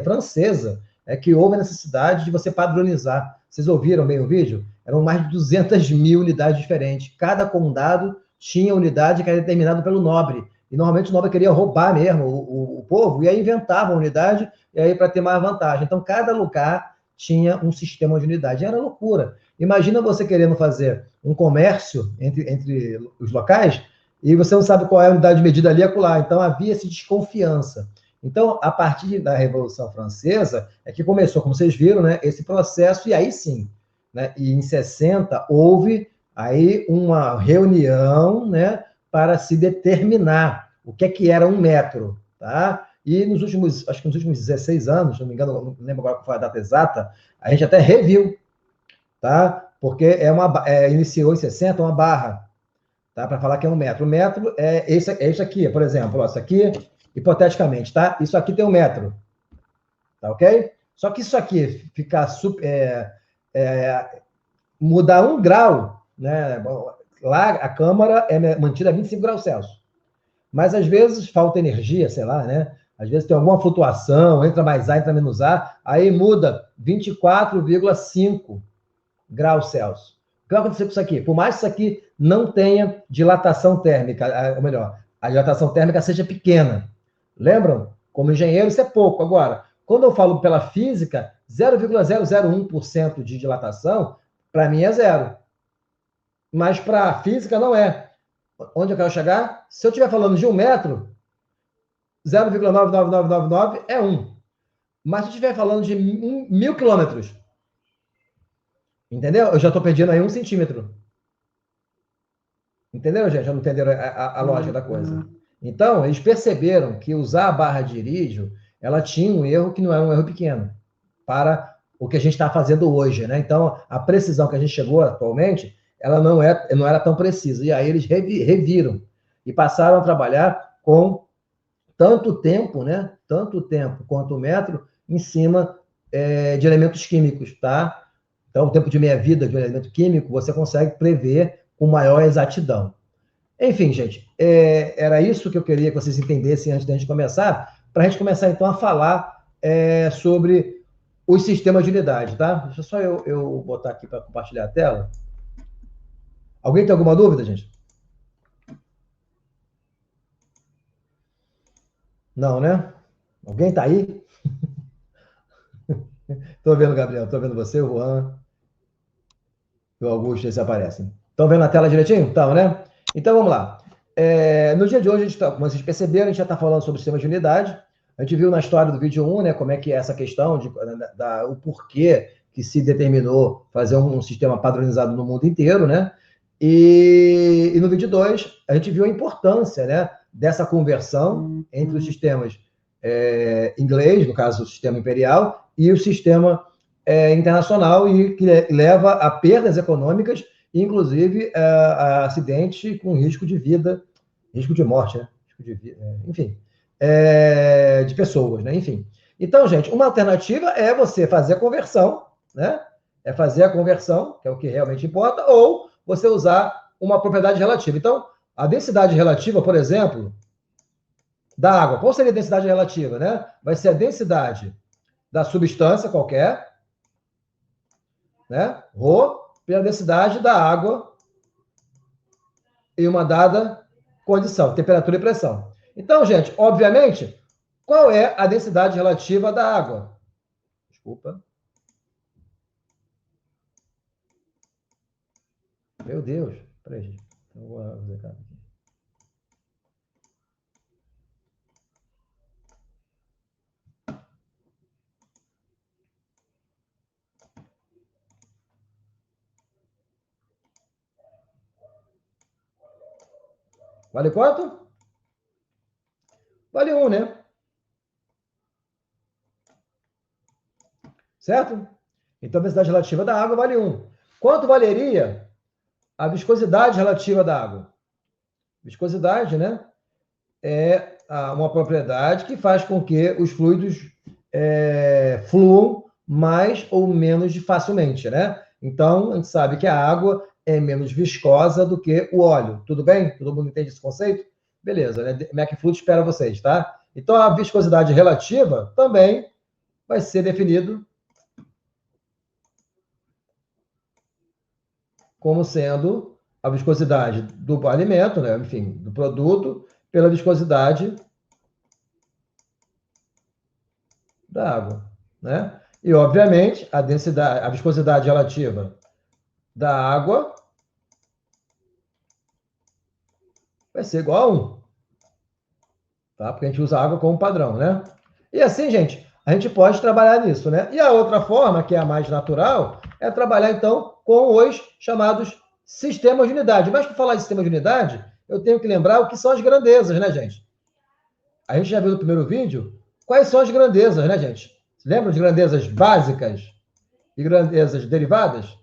Francesa que houve a necessidade de você padronizar. Vocês ouviram bem o vídeo? Eram mais de 200 mil unidades diferentes. Cada condado tinha unidade que era determinada pelo nobre. E normalmente o nobre queria roubar mesmo o povo, e aí inventava a unidade, e aí para ter mais vantagem. Então, cada lugar tinha um sistema de unidade. Era loucura. Imagina você querendo fazer um comércio entre os locais, e você não sabe qual é a unidade de medida ali e acolá. Então, havia essa desconfiança. Então, a partir da Revolução Francesa, é que começou, como vocês viram, né, esse processo, e aí sim, né, e em 60, houve aí uma reunião, né, para se determinar o que era 1 metro, tá? E acho que nos últimos 16 anos, não me engano, não lembro agora qual foi a data exata, a gente até reviu, tá? Porque iniciou em 60 uma barra, tá? Para falar que é 1 metro. 1 metro é isso aqui, por exemplo, ó, isso aqui, hipoteticamente, tá? Isso aqui tem 1 metro, tá ok? Só que isso aqui ficar mudar 1 grau, né? Lá a câmara é mantida a 25 graus Celsius. Mas às vezes falta energia, sei lá, né? Às vezes tem alguma flutuação, entra mais A, entra menos A, aí muda 24,5 graus Celsius. O que vai acontecer com isso aqui? Por mais que isso aqui não tenha dilatação térmica, ou melhor, a dilatação térmica seja pequena. Lembram? Como engenheiro, isso é pouco. Agora, quando eu falo pela física, 0,001% de dilatação, para mim é zero. Mas para a física não é. Onde eu quero chegar? Se eu estiver falando de 1 metro, 0,99999 é 1. Mas se eu estiver falando de 1.000 quilômetros, entendeu? Eu já estou perdendo aí 1 centímetro. Entendeu, gente? Já não entenderam a lógica da coisa. Então, eles perceberam que usar a barra de irídio, ela tinha um erro que não era um erro pequeno, para o que a gente está fazendo hoje, né? Então, a precisão que a gente chegou atualmente, ela não era tão precisa. E aí eles reviram e passaram a trabalhar com tanto tempo, né? Tanto tempo quanto o metro em cima de elementos químicos, tá? Então, o tempo de meia-vida de um elemento químico, você consegue prever com maior exatidão. Enfim, gente, era isso que eu queria que vocês entendessem antes da gente começar, para a gente começar, então, a falar sobre os sistemas de unidade, tá? Deixa só eu botar aqui para compartilhar a tela. Alguém tem alguma dúvida, gente? Não, né? Alguém está aí? Estou vendo, Gabriel. Estou vendo você, o Juan e o Augusto, eles aparecem. Estão vendo a tela direitinho? Estão, né? Então, vamos lá. No dia de hoje, como vocês perceberam, a gente já está falando sobre sistemas de unidade. A gente viu na história do vídeo 1, né, como é que é essa questão, o porquê que se determinou fazer um sistema padronizado no mundo inteiro, né? E no vídeo 2, a gente viu a importância, né, dessa conversão entre os sistemas inglês, no caso o sistema imperial, e o sistema internacional, e que leva a perdas econômicas, inclusive a acidentes com risco de vida, risco de morte, né? Risco de vida, enfim, de pessoas, né? Enfim. Então, gente, uma alternativa é você fazer a conversão, né? É fazer a conversão, que é o que realmente importa, ou você usar uma propriedade relativa. Então, a densidade relativa, por exemplo, da água. Qual seria a densidade relativa, né? Vai ser a densidade da substância qualquer, né? Rho, pela densidade da água em uma dada condição, temperatura e pressão. Então, gente, obviamente, qual é a densidade relativa da água? Desculpa. Meu Deus. Peraí, gente. Eu vou fazer aqui. Vale quanto? Vale 1, né? Certo? Então, a densidade relativa da água vale 1. Quanto valeria a viscosidade relativa da água? Viscosidade, né? É uma propriedade que faz com que os fluidos fluam mais ou menos facilmente, né? Então, a gente sabe que a água é menos viscosa do que o óleo. Tudo bem? Todo mundo entende esse conceito? Beleza, né? MacFluid espera vocês, tá? Então, a viscosidade relativa também vai ser definido como sendo a viscosidade do alimento, né? Enfim, do produto, pela viscosidade da água, né? E, obviamente, a viscosidade relativa da água vai ser igual a 1. Tá? Porque a gente usa água como padrão, né? E assim, gente, a gente pode trabalhar nisso, né? E a outra forma, que é a mais natural, é trabalhar, então, com os chamados sistemas de unidade. Mas para falar de sistema de unidade, eu tenho que lembrar o que são as grandezas, né, gente? A gente já viu no primeiro vídeo quais são as grandezas, né, gente? Lembram de grandezas básicas e grandezas derivadas?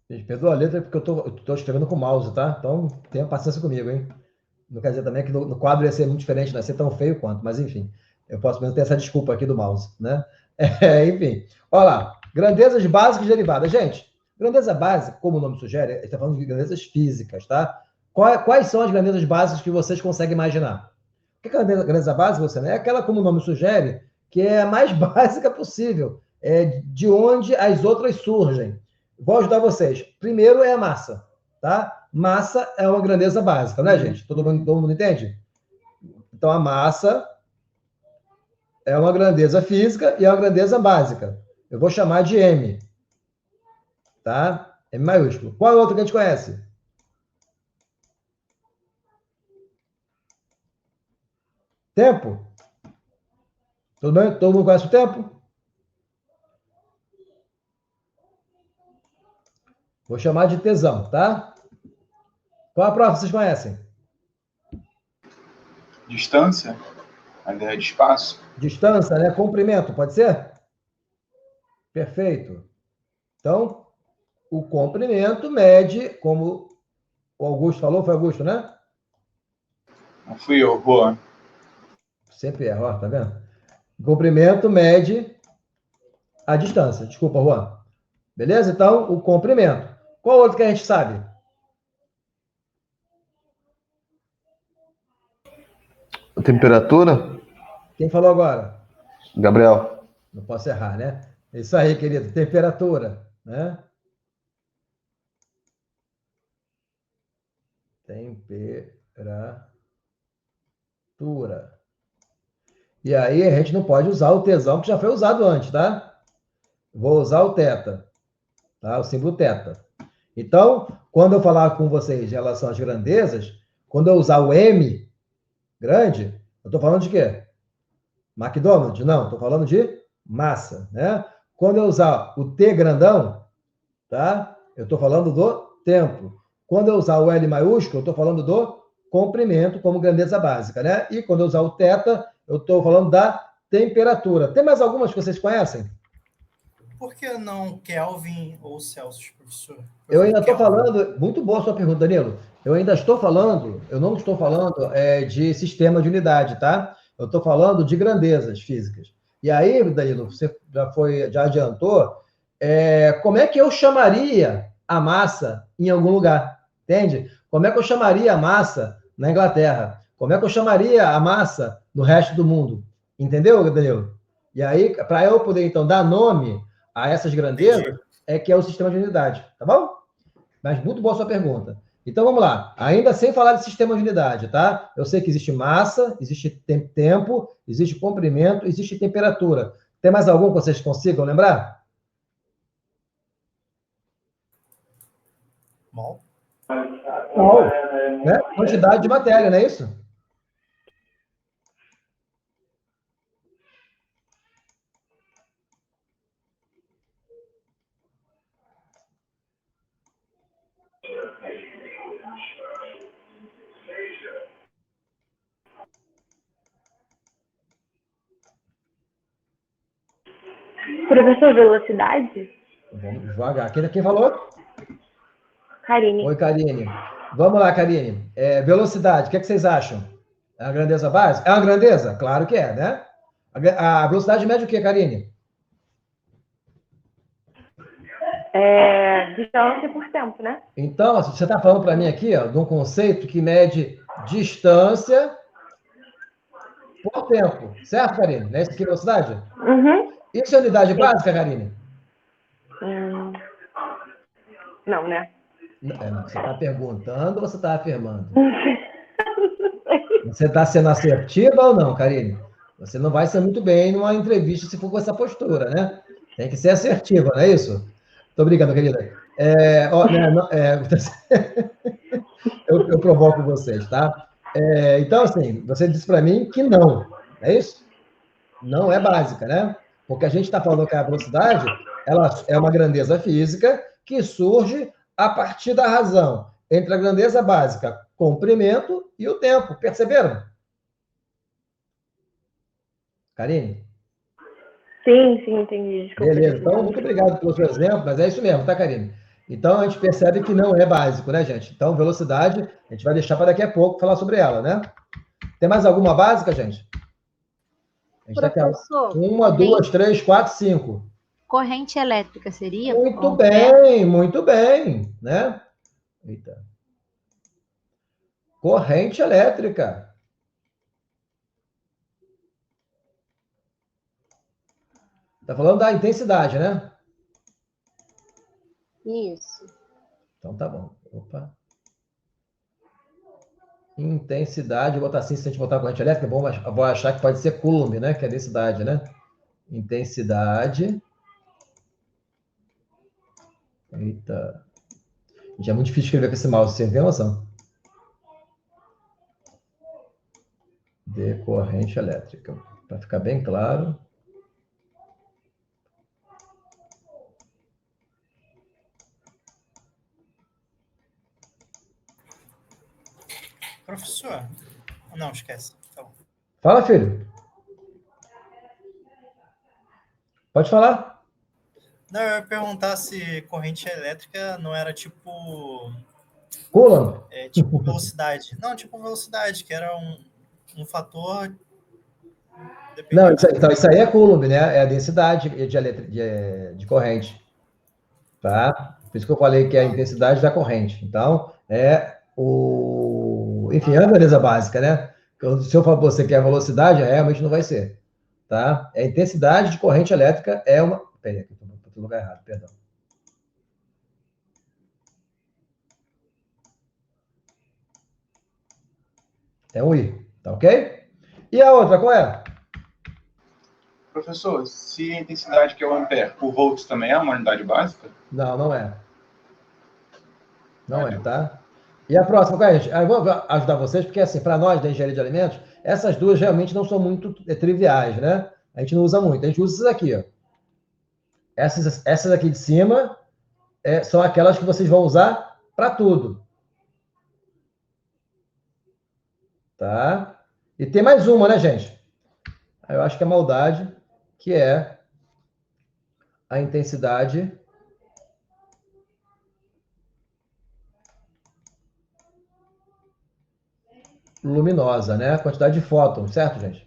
Gente, perdoa a letra porque eu tô escrevendo com o mouse, tá? Então, tenha paciência comigo, hein? Não quer dizer também que no quadro ia ser muito diferente, não ia ser tão feio quanto, mas enfim, eu posso mesmo ter essa desculpa aqui do mouse, né? Enfim, olha lá, grandezas básicas derivadas. Gente, grandeza básica, como o nome sugere, a gente está falando de grandezas físicas, tá? Quais são as grandezas básicas que vocês conseguem imaginar? O que é a grandeza básica, você, né? É aquela, como o nome sugere, que é a mais básica possível, é de onde as outras surgem. Vou ajudar vocês. Primeiro é a massa, tá? Massa é uma grandeza básica, né, gente? Todo mundo entende? Então, a massa é uma grandeza física e é uma grandeza básica. Eu vou chamar de M, tá? M maiúsculo. Qual é o outro que a gente conhece? Tempo? Tudo bem? Todo mundo conhece o tempo? Vou chamar de tesão, tá? Qual a prova que vocês conhecem? Distância? A ideia de espaço? Distância, né? Comprimento, pode ser? Perfeito. Então, o comprimento mede, como o Augusto falou, foi Augusto, né? Não fui eu, Juan. Sempre erra, ó, tá vendo? O comprimento mede a distância. Desculpa, Juan. Beleza? Então, o comprimento. Qual outro que a gente sabe? Temperatura? Quem falou agora? Gabriel. Não posso errar, né? É isso aí, querido. Temperatura, né? Temperatura. E aí a gente não pode usar o tesão que já foi usado antes, tá? Vou usar o teta, tá? O símbolo teta. Então, quando eu falar com vocês em relação às grandezas, quando eu usar o M grande, eu estou falando de quê? McDonald's? Não, estou falando de massa, né? Quando eu usar o T grandão, tá? Eu estou falando do tempo. Quando eu usar o L maiúsculo, eu estou falando do comprimento como grandeza básica, né? E quando eu usar o teta, eu estou falando da temperatura. Tem mais algumas que vocês conhecem? Por que não Kelvin ou Celsius, professor? Eu ainda estou falando... Muito boa a sua pergunta, Danilo. Eu ainda estou falando... Eu não estou falando de sistema de unidade, tá? Eu estou falando de grandezas físicas. E aí, Danilo, você já adiantou, como é que eu chamaria a massa em algum lugar? Entende? Como é que eu chamaria a massa na Inglaterra? Como é que eu chamaria a massa no resto do mundo? Entendeu, Danilo? E aí, para eu poder, então, dar nome a essas grandezas, que é o sistema de unidade, tá bom? Mas muito boa a sua pergunta. Então, vamos lá. Ainda sem falar de sistema de unidade, tá? Eu sei que existe massa, existe tempo, existe comprimento, existe temperatura. Tem mais algum que vocês consigam lembrar? Mol. Mol, né? Quantidade de matéria, não é isso? Professor, velocidade? Vamos devagar. Quem falou? Karine. Oi, Karine. Vamos lá, Karine. Velocidade, o que vocês acham? É uma grandeza básica? É uma grandeza? Claro que é, né? A velocidade mede o quê, Karine? Distância por tempo, né? Então, você está falando para mim aqui, ó, de um conceito que mede distância por tempo. Certo, Karine? Não é isso aqui, velocidade? Uhum. Isso é unidade básica, Karine? Não, né? Não, você está perguntando ou você está afirmando? Você está sendo assertiva ou não, Karine? Você não vai ser muito bem numa entrevista se for com essa postura, né? Tem que ser assertiva, não é isso? Estou brincando, querida. Eu provoco vocês, tá? Então, assim, você disse para mim que não, é isso? Não é básica, né? Porque a gente está falando que a velocidade ela é uma grandeza física que surge a partir da razão entre a grandeza básica, comprimento e o tempo. Perceberam? Karine? Sim, entendi. Desculpa. Beleza. Então, muito obrigado pelo seu exemplo, mas é isso mesmo, tá, Karine? Então, a gente percebe que não é básico, né, gente? Então, velocidade, a gente vai deixar para daqui a pouco falar sobre ela, né? Tem mais alguma básica, gente? A gente Professor, tá 1, 2, 3, 4, 5. Corrente elétrica seria? Muito bem, né? Eita. Corrente elétrica. Tá falando da intensidade, né? Isso. Então tá bom. Opa. Intensidade, vou botar assim, se a gente botar corrente elétrica, vou achar que pode ser Coulomb, né? Que é densidade, né? Intensidade. Eita. Já é muito difícil escrever com esse mouse, você tem noção? De corrente elétrica. Para ficar bem claro. Professor, não, esquece. Então. Fala, filho. Pode falar. Não, eu ia perguntar se corrente elétrica não era tipo... Coulomb? Tipo velocidade. Não, tipo velocidade, que era um fator... Não, isso aí é Coulomb, né? É a densidade de corrente. Tá? Por isso que eu falei que é a intensidade da corrente. Então, enfim, é a grandeza básica, né? Se eu falar para você que é a velocidade, realmente não vai ser. Tá? A intensidade de corrente elétrica é uma... Peraí, aqui estou no lugar errado, perdão. É um I, tá ok? E a outra, qual é? Professor, se a intensidade que é o ampere, o volts também é uma unidade básica? Não, não é. Não é, tá? E a próxima, qual é, gente? Eu vou ajudar vocês, porque, assim, para nós da engenharia de alimentos, essas duas realmente não são muito triviais, né? A gente não usa muito. A gente usa essas aqui, ó. Essas aqui de cima são aquelas que vocês vão usar para tudo. Tá? E tem mais uma, né, gente? Eu acho que é maldade, que é a intensidade luminosa, né? A quantidade de fótons, certo, gente?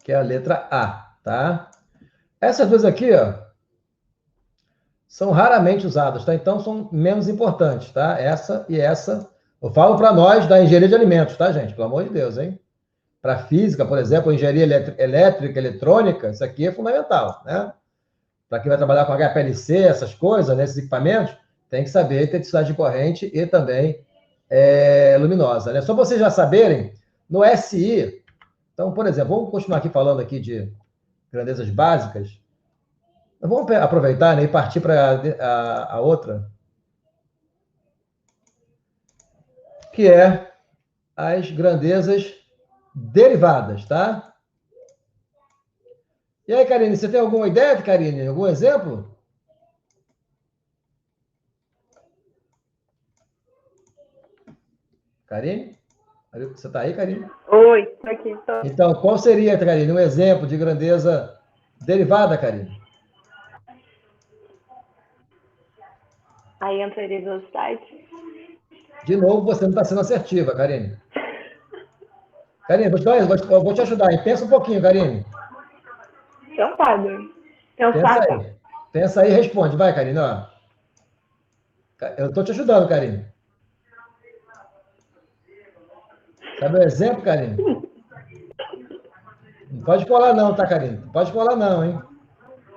Que é a letra A, tá? Essas duas aqui, ó, são raramente usadas, tá? Então, são menos importantes, tá? Essa e essa. Eu falo para nós da engenharia de alimentos, tá, gente? Pelo amor de Deus, hein? Para física, por exemplo, engenharia elétrica, eletrônica, isso aqui é fundamental, né? Para quem vai trabalhar com HPLC, essas coisas, né, esses equipamentos, tem que saber intensidade de corrente e também luminosa, né? Só para vocês já saberem, no SI, então, por exemplo, vamos continuar aqui falando aqui de grandezas básicas. Vamos aproveitar, né, e partir para a outra, que é as grandezas derivadas, tá? E aí, Karine, você tem alguma ideia, Karine? Algum exemplo? Karine? Você está aí, Karine? Oi, tô aqui. Tô. Então, qual seria, Karine, um exemplo de grandeza derivada, Karine? Aí entraria velocidade. De novo, você não está sendo assertiva, Karine. Karine, vou te ajudar, hein? Pensa um pouquinho, Karine. Pensado. Pensa aí e responde. Vai, Karine. Ó. Eu estou te ajudando, Karine. Sabe o exemplo, Karine? Não pode colar não, tá, Karine? Não pode colar não, hein?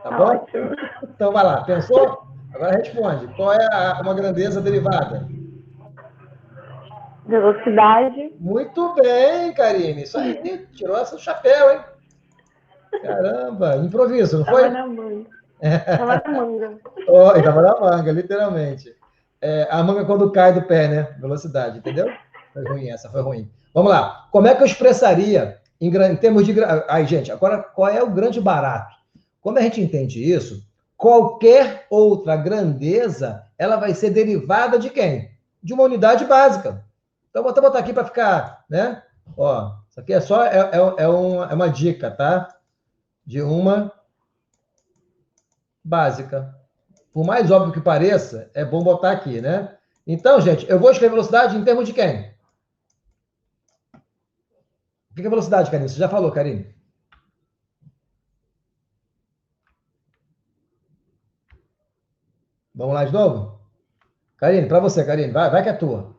Tá bom? Ótimo. Então, vai lá. Pensou? Agora responde. Qual é uma grandeza derivada? Velocidade. Muito bem, Karine. Isso aí. Tirou essa do chapéu, hein? Caramba. Improviso, não foi? Tava na manga. Tava na manga. Oh, tava na manga, literalmente. A manga quando cai do pé, né? Velocidade, entendeu? Foi ruim, essa foi ruim. Vamos lá. Como é que eu expressaria em termos de... Aí, gente, agora qual é o grande barato? Quando a gente entende isso, qualquer outra grandeza, ela vai ser derivada de quem? De uma unidade básica. Então, vou até botar aqui para ficar, né? Ó, isso aqui é só uma dica, tá? De uma básica. Por mais óbvio que pareça, é bom botar aqui, né? Então, gente, eu vou escrever velocidade em termos de quem? O que é velocidade, Karine? Você já falou, Karine? Vamos lá de novo? Karine, para você, Karine. Vai que é tua.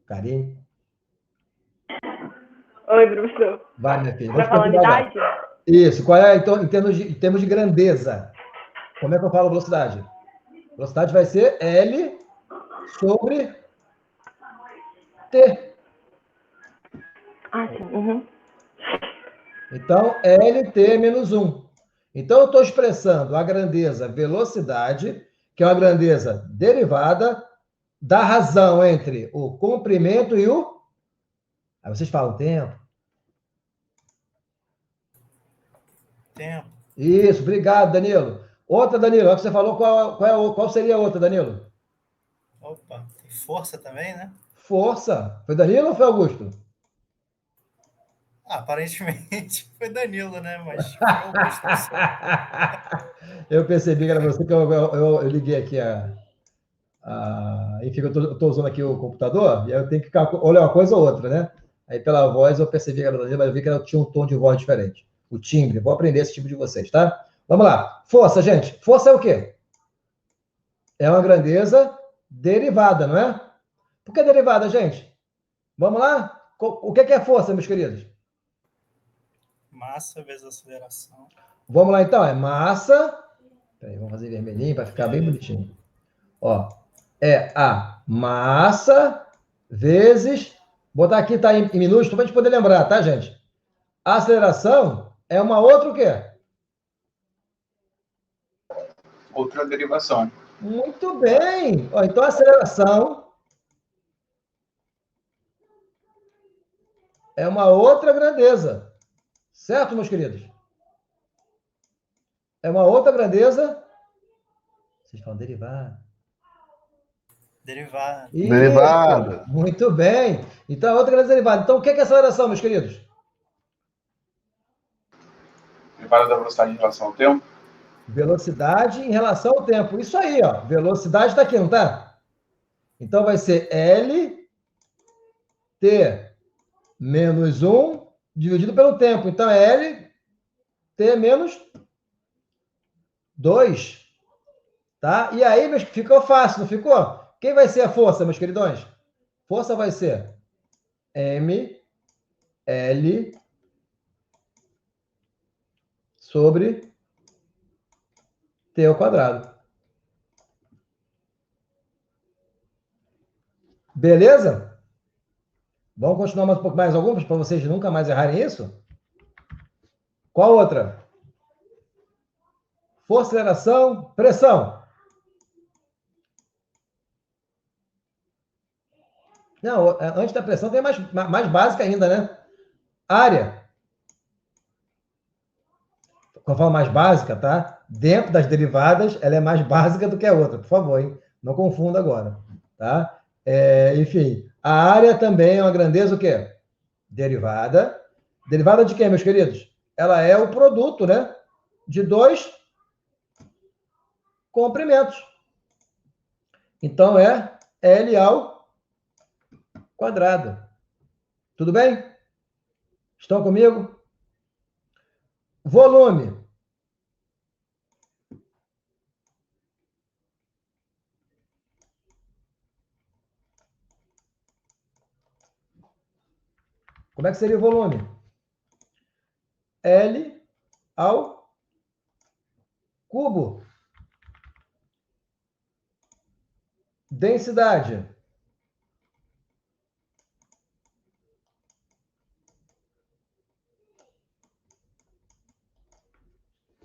Karine. Oi, professor. Vai, minha filha. Para falar unidade? Isso. Qual é, então, em termos de grandeza? Como é que eu falo velocidade? Velocidade vai ser L sobre T. Ah, sim. Uhum. Então, LT menos 1. Então, eu estou expressando a grandeza velocidade, que é uma grandeza derivada da razão entre o comprimento e o... Aí vocês falam tempo. Tempo. Isso, obrigado, Danilo. Outra, Danilo, que você falou, qual seria a outra, Danilo? Opa, tem força também, né? Força. Foi Danilo ou foi Augusto? Aparentemente foi Danilo, né? Mas foi Augusto. Eu percebi que era você, que eu liguei aqui Enfim, eu estou usando aqui o computador, e aí eu tenho que olhar uma coisa ou outra, né? Aí pela voz eu percebi que era Danilo, mas eu vi que ela tinha um tom de voz diferente. O timbre, vou aprender esse tipo de vocês, tá? Vamos lá. Força, gente. Força é o quê? É uma grandeza derivada, não é? Por que derivada, gente? Vamos lá? O que é força, meus queridos? Massa vezes aceleração. Vamos lá, então. É massa. Peraí, vamos fazer vermelhinho para ficar bem bonitinho. Ó, é a massa vezes... Botar aqui, tá em minúsculo, para a gente poder lembrar, tá, gente? A aceleração é uma outra o quê? Outra derivação. Muito bem. Ó, então, a aceleração é uma outra grandeza. Certo, meus queridos? É uma outra grandeza. Vocês falam derivada. Derivada. Derivada. Muito bem. Então, outra grandeza derivada. Então, o que é aceleração, meus queridos? Derivada da velocidade em relação ao tempo. Velocidade em relação ao tempo. Isso aí, ó. Velocidade está aqui, não está? Então, vai ser L T menos 1 dividido pelo tempo. Então, é L T menos 2. Tá? E aí, ficou fácil, não ficou? Quem vai ser a força, meus queridões? Força vai ser M L sobre T ao quadrado. Beleza? Vamos continuar mais um pouco mais algumas para vocês nunca mais errarem isso? Qual outra? Força, aceleração, pressão. Não, antes da pressão tem mais básica ainda, né? Área. Quando eu falo mais básica, tá? Dentro das derivadas, ela é mais básica do que a outra, por favor, hein? Não confunda agora, tá? Enfim, a área também é uma grandeza o quê? Derivada. Derivada de quê, meus queridos? Ela é o produto, né? De dois comprimentos. Então, é L ao quadrado. Tudo bem? Estão comigo? Volume. Como é que seria o volume? L ao cubo. Densidade.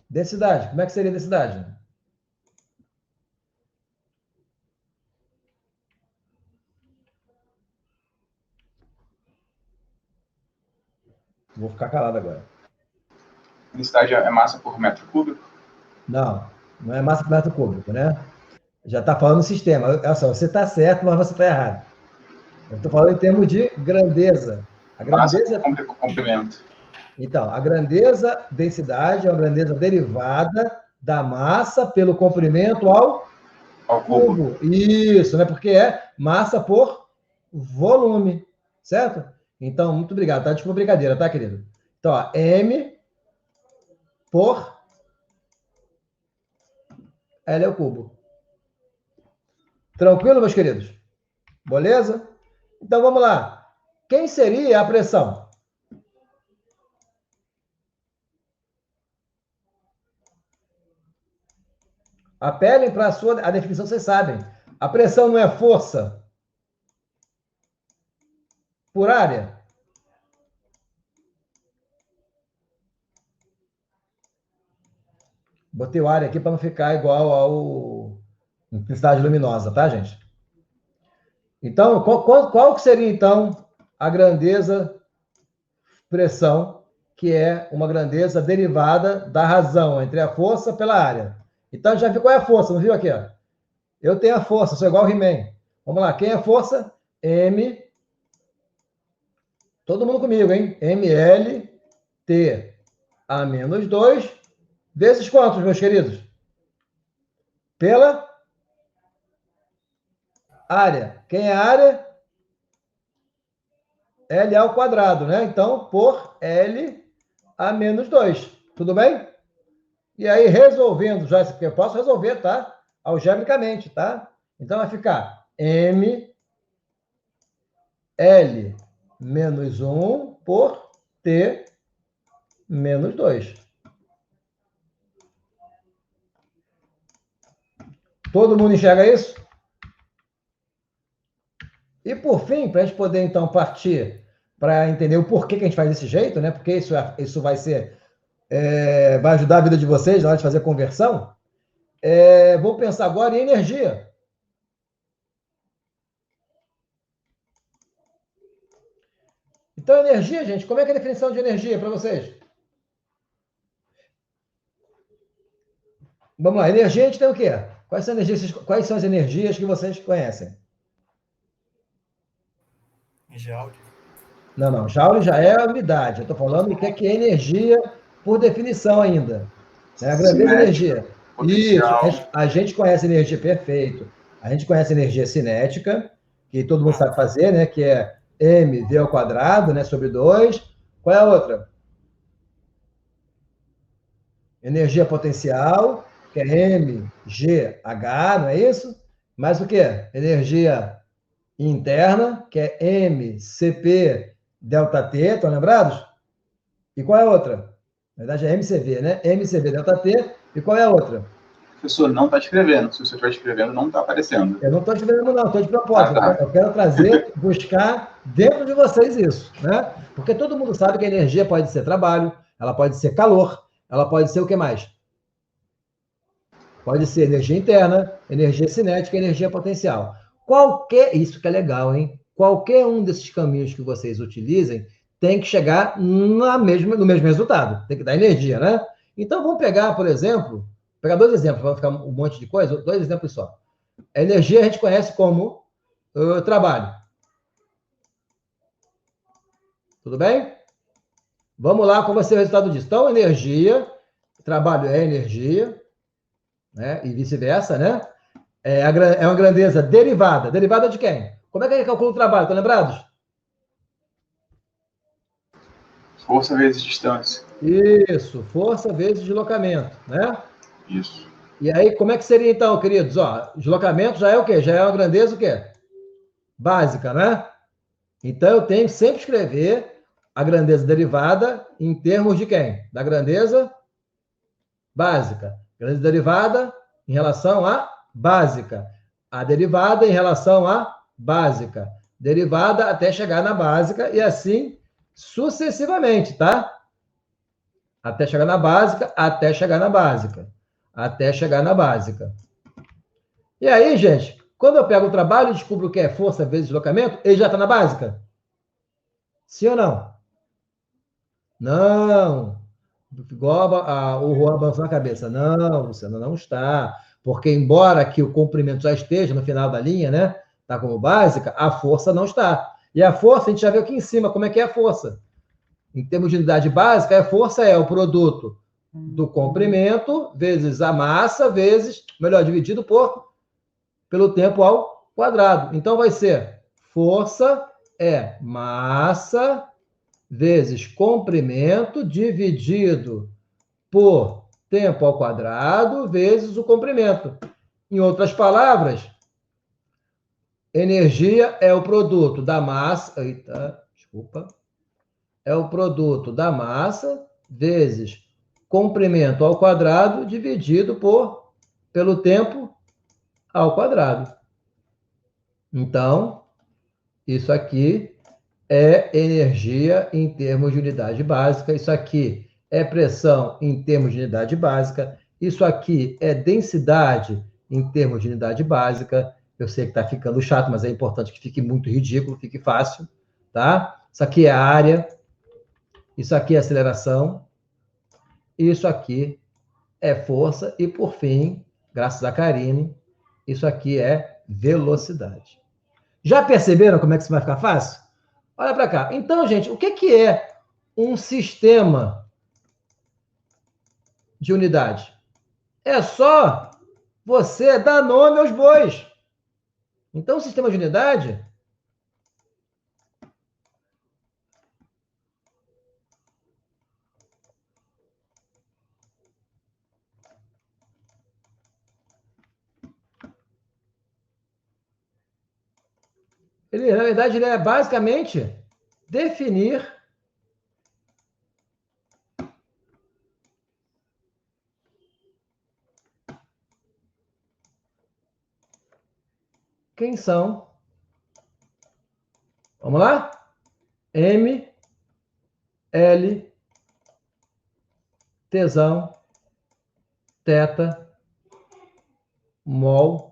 Densidade. Como é que seria a densidade? Vou ficar calado agora. Densidade é massa por metro cúbico? Não, não é massa por metro cúbico, né? Já está falando do sistema. Olha só, você está certo, mas você está errado. Eu estou falando em termos de grandeza. A grandeza... Massa por comprimento. Então, a grandeza, densidade, é uma grandeza derivada da massa pelo comprimento ao cubo. Isso, né? Porque é massa por volume, certo? Então, muito obrigado, tá? Desculpa a brincadeira, tá, querido? Então, ó, M por L ao cubo. Tranquilo, meus queridos? Beleza? Então, vamos lá. Quem seria a pressão? Apelem para a definição, vocês sabem. A pressão não é força por área? Botei o área aqui para não ficar igual ao intensidade luminosa, tá, gente? Então, qual que seria, então, a grandeza pressão, que é uma grandeza derivada da razão entre a força pela área? Então, já viu qual é a força, não viu aqui? Ó? Eu tenho a força, sou igual ao He-Man. Vamos lá, quem é a força? M. Todo mundo comigo, hein? ML T a menos 2, vezes quantos, meus queridos? Pela Área. Quem é área? L ao quadrado, né? Então, por L a menos 2. Tudo bem? E aí, resolvendo já, porque eu posso resolver, tá? Algebricamente, tá? Então, vai ficar M L menos 1 por T menos 2. Todo mundo enxerga isso? E, por fim, para a gente poder, então, partir para entender o porquê que a gente faz desse jeito, né? Porque isso vai ser... vai ajudar a vida de vocês na hora de fazer a conversão. Vou pensar agora em energia. Então, energia, gente, como é que é a definição de energia para vocês? Vamos lá, energia a gente tem o quê? Quais são as energias que vocês conhecem? Joule. Não, Joule já é a unidade. Eu estou falando do que é energia por definição ainda. A grandeza de energia. Potencial. Isso, a gente conhece energia, perfeito. A gente conhece energia cinética, que todo mundo sabe fazer, né? Que é mv ao quadrado, né? Sobre 2. Qual é a outra? Energia potencial, que é mgh, não é isso? Mais o quê? Energia interna, que é mcp delta t, estão lembrados? E qual é a outra? Na verdade é mcv, né? mcv delta t. E qual é a outra? O professor não está escrevendo. Se você estiver escrevendo, não está aparecendo. Eu não estou escrevendo, não. Estou de propósito. Eu quero trazer, buscar dentro de vocês isso, né? Porque todo mundo sabe que a energia pode ser trabalho, ela pode ser calor, ela pode ser o que mais? Pode ser energia interna, energia cinética, energia potencial. Isso que é legal, hein? Qualquer um desses caminhos que vocês utilizem tem que chegar no mesmo resultado. Tem que dar energia, né? Então, vamos pegar, por exemplo, dois exemplos, vamos ficar um monte de coisa, 2 exemplos só. A energia a gente conhece como trabalho. Tudo bem? Vamos lá, qual vai ser o resultado disso? Então, energia, trabalho é energia, né? E vice-versa, né? É uma grandeza derivada. Derivada de quem? Como é que ele calcula o trabalho? Estão lembrados? Força vezes distância. Isso, força vezes deslocamento, né? Isso. E aí, como é que seria então, queridos? Deslocamento já é o quê? Já é uma grandeza o quê? Básica, né? Então, eu tenho que sempre escrever a grandeza derivada em termos de quem? Da grandeza básica. Grandeza derivada em relação à básica. A derivada em relação à básica. Derivada até chegar na básica e assim sucessivamente, tá? Até chegar na básica, até chegar na básica. Até chegar na básica. E aí, gente, quando eu pego o trabalho e descubro que é força vezes deslocamento, ele já está na básica? Sim ou não? Não. Igual o Juan balançou na cabeça. Não, Luciano, não está. Porque, embora que o comprimento já esteja no final da linha, né? Está como básica, a força não está. E a força, a gente já viu aqui em cima, como é que é a força. Em termos de unidade básica, a força é o produto do comprimento vezes a massa, dividido pelo tempo ao quadrado. Então, vai ser força é massa vezes comprimento dividido por tempo ao quadrado vezes o comprimento. Em outras palavras, energia é o produto da massa... É o produto da massa vezes comprimento ao quadrado dividido pelo tempo ao quadrado. Então, isso aqui é energia em termos de unidade básica, isso aqui é pressão em termos de unidade básica, isso aqui é densidade em termos de unidade básica. Eu sei que está ficando chato, mas é importante que fique muito ridículo, fique fácil, tá? Isso aqui é área, isso aqui é aceleração, isso aqui é força e, por fim, graças a Karine, isso aqui é velocidade. Já perceberam como é que isso vai ficar fácil? Olha para cá. Então, gente, o que é um sistema de unidade? É só você dar nome aos bois. Então, o sistema de unidade ele, na verdade, ele é basicamente definir quem são, vamos lá? M, L, tesão, teta, mol,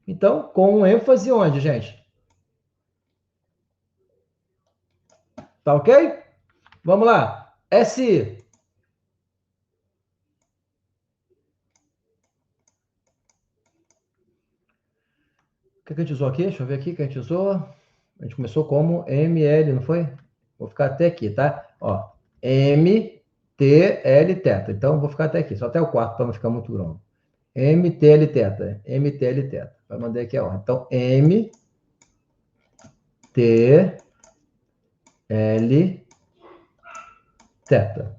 então, com ênfase onde, gente? Tá ok? Vamos lá. SI. O que a gente usou aqui? Deixa eu ver aqui o que a gente usou. A gente começou como ML, não foi? Vou ficar até aqui, tá? Ó, MTL teta. Então, vou ficar até aqui, só até o quarto, para não ficar muito grande. MTL teta. MTL teta. Vai mandar aqui a ordem. Então, MTL teta.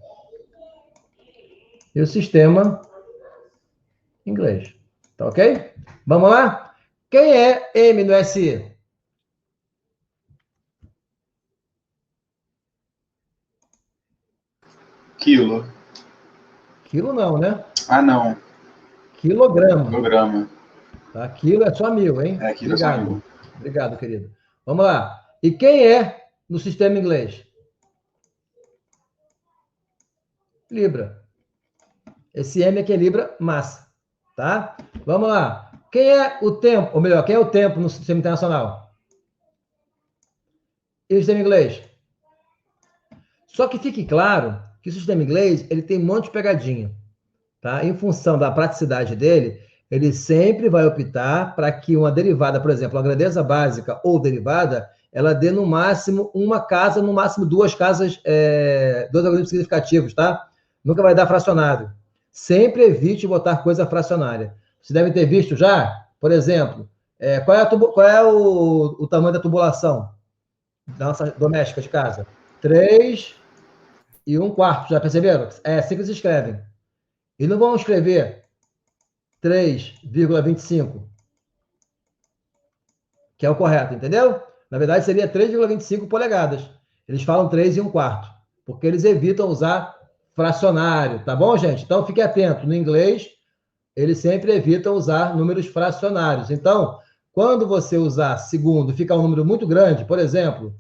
E o sistema inglês. Tá ok? Vamos lá? Quem é M no SI? Quilo. Quilo não, né? Ah, não. Quilograma. Quilograma. Tá? Quilo é só 1000, hein? É, quilo é só 1000. Obrigado, querido. Vamos lá. E quem é no sistema inglês? Libra. Esse M aqui é Libra massa. Tá? Vamos lá. Quem é o tempo, ou melhor, quem é o tempo no sistema internacional? E o sistema inglês? Só que fique claro que o sistema inglês ele tem um monte de pegadinha. Tá? Em função da praticidade dele, ele sempre vai optar para que uma derivada, por exemplo, a grandeza básica ou derivada, ela dê no máximo uma casa, no máximo duas casas, dois algoritmos significativos, tá? Nunca vai dar fracionário. Sempre evite botar coisa fracionária. Vocês devem ter visto já, por exemplo, qual é o tamanho da tubulação da nossa doméstica de casa? 3 e 1/4, já perceberam? É assim que eles escrevem. E não vão escrever 3,25, que é o correto, entendeu? Na verdade, seria 3,25 polegadas. Eles falam 3 e 1/4, porque eles evitam usar fracionário, tá bom, gente? Então, fique atento. No inglês, eles sempre evitam usar números fracionários. Então, quando você usar segundo, fica um número muito grande, por exemplo,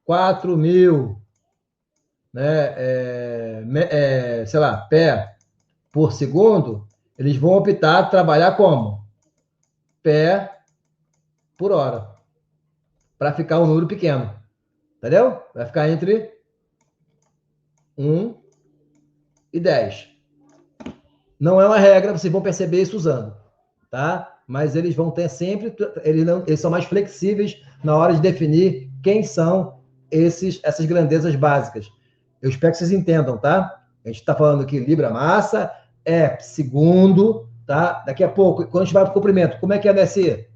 4.000, né, sei lá, pé por segundo, eles vão optar por trabalhar como? Pé por hora, para ficar um número pequeno, entendeu? Vai ficar entre 1 e 10. Não é uma regra, vocês vão perceber isso usando, tá? Mas eles vão ter sempre, eles são mais flexíveis na hora de definir quem são essas grandezas básicas. Eu espero que vocês entendam, tá? A gente está falando aqui Libra massa, segundo, tá? Daqui a pouco, quando a gente vai para o comprimento, como é que é NSI?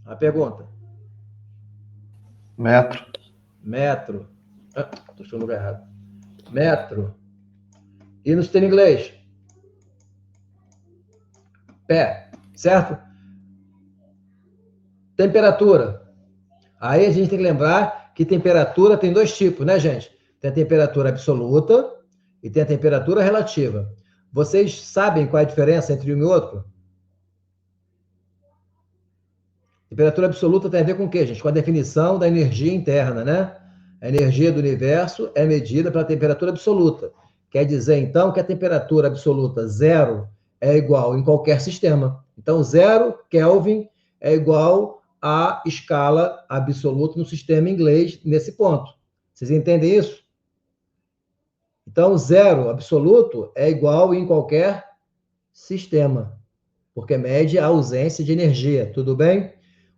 A pergunta. Metro. Metro. Estou achando o lugar errado. Metro. E no sistema inglês? Pé, certo? Temperatura. Aí a gente tem que lembrar que temperatura tem dois tipos, né, gente? Tem a temperatura absoluta e tem a temperatura relativa. Vocês sabem qual é a diferença entre um e outro? Temperatura absoluta tem a ver com o quê, gente? Com a definição da energia interna, né? A energia do universo é medida pela temperatura absoluta. Quer dizer, então, que a temperatura absoluta 0 é igual em qualquer sistema. Então, 0 Kelvin é igual à escala absoluta no sistema inglês nesse ponto. Vocês entendem isso? Então, 0 absoluto é igual em qualquer sistema, porque mede a ausência de energia, tudo bem?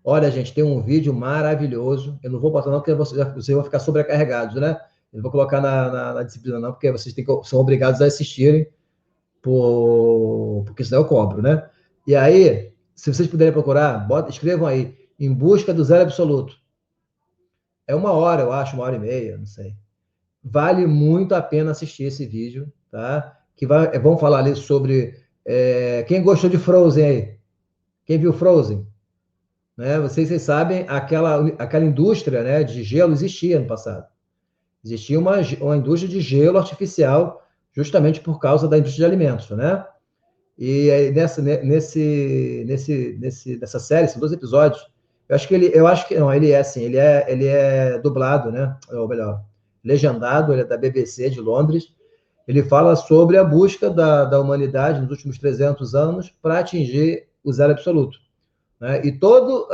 Olha, gente, tem um vídeo maravilhoso. Eu não vou botar não, porque vocês vão ficar sobrecarregados, né? Eu não vou colocar na disciplina não, porque vocês são obrigados a assistirem, porque senão eu cobro, né? E aí, se vocês puderem procurar, escrevam aí, Em Busca do Zero Absoluto. É 1 hora, eu acho, 1h30, não sei. Vale muito a pena assistir esse vídeo, tá? Vamos falar ali sobre... quem gostou de Frozen aí? Quem viu Frozen? Né? Vocês sabem, aquela indústria, né, de gelo existia no passado. Existia uma indústria de gelo artificial justamente por causa da indústria de alimentos, né? E aí nessa série, são 2 episódios, ele é dublado, né? Ou melhor, legendado, ele é da BBC de Londres. Ele fala sobre a busca da humanidade nos últimos 300 anos para atingir o zero absoluto, né? E todo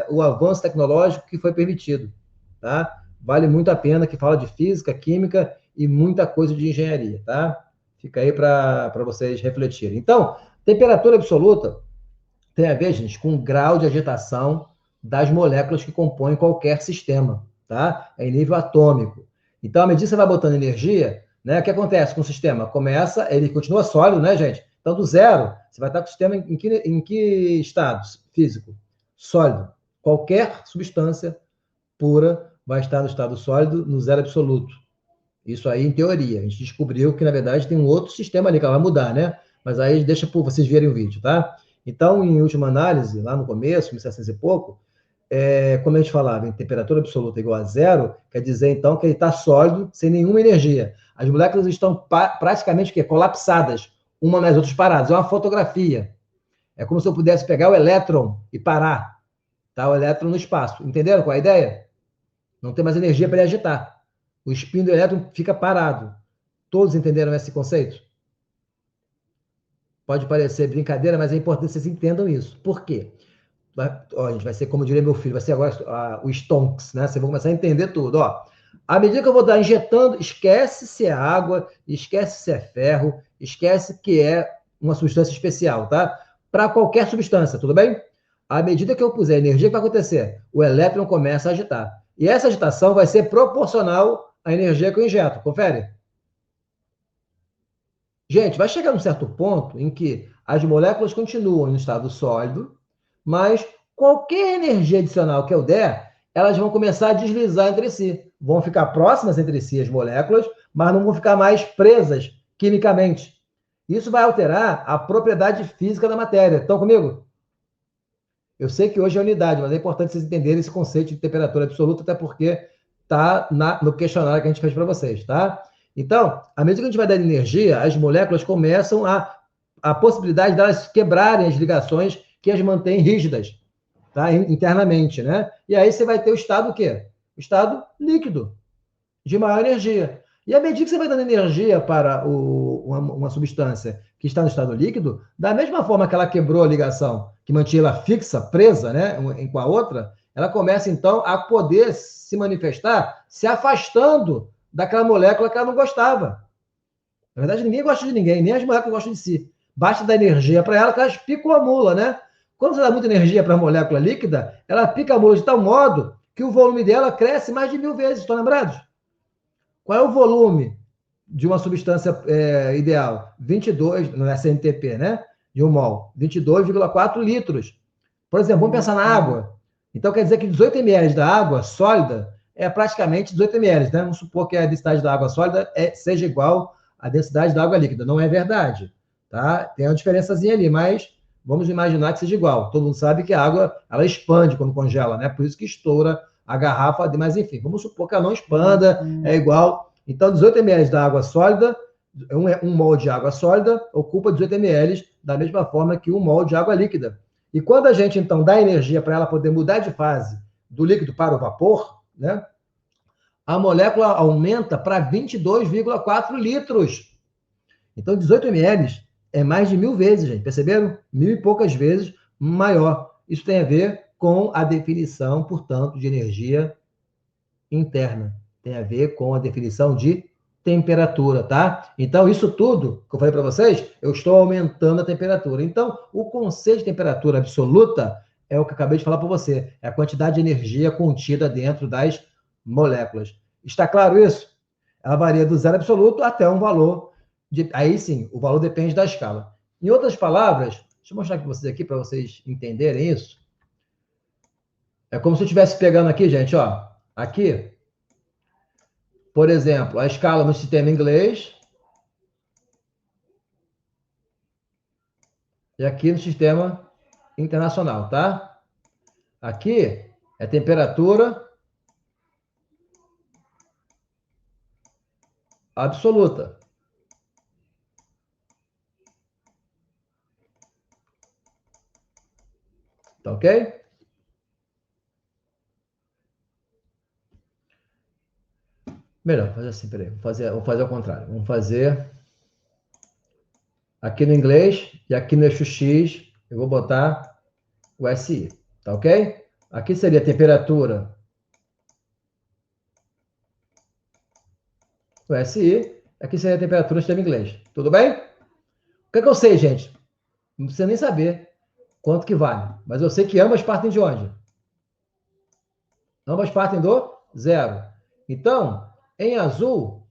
o avanço tecnológico que foi permitido, tá? Vale muito a pena, que fala de física, química e muita coisa de engenharia, tá? Fica aí para vocês refletirem. Então, temperatura absoluta tem a ver, gente, com o grau de agitação das moléculas que compõem qualquer sistema, tá? É em nível atômico. Então, à medida que você vai botando energia, né, o que acontece com o sistema? Ele continua sólido, né, gente? Então, do zero, você vai estar com o sistema em que estado físico? Sólido. Qualquer substância pura vai estar no estado sólido, no zero absoluto. Isso aí, em teoria. A gente descobriu que, na verdade, tem um outro sistema ali que ela vai mudar, né? Mas aí deixa por vocês verem o vídeo, tá? Então, em última análise, lá no começo, 1700 e pouco, como a gente falava, em temperatura absoluta igual a zero, quer dizer, então, que ele está sólido, sem nenhuma energia. As moléculas estão praticamente colapsadas, uma nas outras paradas. É uma fotografia. É como se eu pudesse pegar o elétron e parar, tá? O elétron no espaço. Entenderam qual é a ideia? Não tem mais energia para ele agitar. O espinho do elétron fica parado. Todos entenderam esse conceito? Pode parecer brincadeira, mas é importante que vocês entendam isso. Por quê? Gente, vai ser, como diria meu filho, vai ser agora o Stonks, né? Vocês vão começar a entender tudo. À medida que eu vou estar injetando, esquece se é água, esquece se é ferro, esquece que é uma substância especial, tá? Para qualquer substância, tudo bem? À medida que eu puser energia, o que vai acontecer? O elétron começa a agitar. E essa agitação vai ser proporcional à energia que eu injeto. Confere? Gente, vai chegar num certo ponto em que as moléculas continuam no estado sólido, mas qualquer energia adicional que eu der, elas vão começar a deslizar entre si. Vão ficar próximas entre si as moléculas, mas não vão ficar mais presas quimicamente. Isso vai alterar a propriedade física da matéria. Estão comigo? Eu sei que hoje é unidade, mas é importante vocês entenderem esse conceito de temperatura absoluta, até porque está no questionário que a gente fez para vocês, tá? Então, à medida que a gente vai dar energia, as moléculas começam a possibilidade delas quebrarem as ligações que as mantêm rígidas, tá? Internamente, né? E aí você vai ter o estado o quê? O estado líquido, de maior energia. E à medida que você vai dando energia para uma substância que está no estado líquido, da mesma forma que ela quebrou a ligação, que mantinha ela fixa, presa, né, com a outra, ela começa, então, a poder se manifestar se afastando daquela molécula que ela não gostava. Na verdade, ninguém gosta de ninguém, nem as moléculas gostam de si. Basta dar energia para ela que elas picam a mula, né? Quando você dá muita energia para a molécula líquida, ela pica a mula de tal modo que o volume dela cresce mais de 1000 vezes. Estão lembrados? Qual é o volume de uma substância ideal? 22, no SNTP, né? De 1 mol. 22,4 litros. Por exemplo, vamos pensar na água. Então, quer dizer que 18 ml da água sólida é praticamente 18 ml, né? Vamos supor que a densidade da água sólida seja igual à densidade da água líquida. Não é verdade, tá? Tem uma diferençazinha ali, mas vamos imaginar que seja igual. Todo mundo sabe que a água, ela expande quando congela, né? Por isso que estoura a garrafa, mas enfim, vamos supor que ela não expanda, é igual. Então, 18 ml da água sólida, 1 mol de água sólida ocupa 18 ml, da mesma forma que 1 mol de água líquida. E quando a gente, então, dá energia para ela poder mudar de fase do líquido para o vapor, né, a molécula aumenta para 22,4 litros. Então, 18 ml é mais de 1000 vezes, gente. Perceberam? 1000 e poucas vezes maior. Isso tem a ver com a definição, portanto, de energia interna. Tem a ver com a definição de temperatura, tá? Então, isso tudo que eu falei para vocês, eu estou aumentando a temperatura. Então, o conceito de temperatura absoluta é o que eu acabei de falar para você. É a quantidade de energia contida dentro das moléculas. Está claro isso? Ela varia do zero absoluto até um valor. Aí sim, o valor depende da escala. Em outras palavras, deixa eu mostrar para vocês aqui, para vocês entenderem isso. É como se eu estivesse pegando aqui, gente, ó. Aqui, por exemplo, a escala no sistema inglês. E aqui no sistema internacional, tá? Aqui é temperatura absoluta. Tá ok? Melhor, fazer assim, peraí. Vamos fazer ao contrário. Vamos fazer aqui no inglês e aqui no eixo X eu vou botar o SI. Tá ok? Aqui seria a temperatura. O SI. Aqui seria a temperatura do sistema inglês. Tudo bem? O que é que eu sei, gente? Não precisa nem saber quanto que vale. Mas eu sei que ambas partem de onde? Ambas partem do zero. Então, em azul,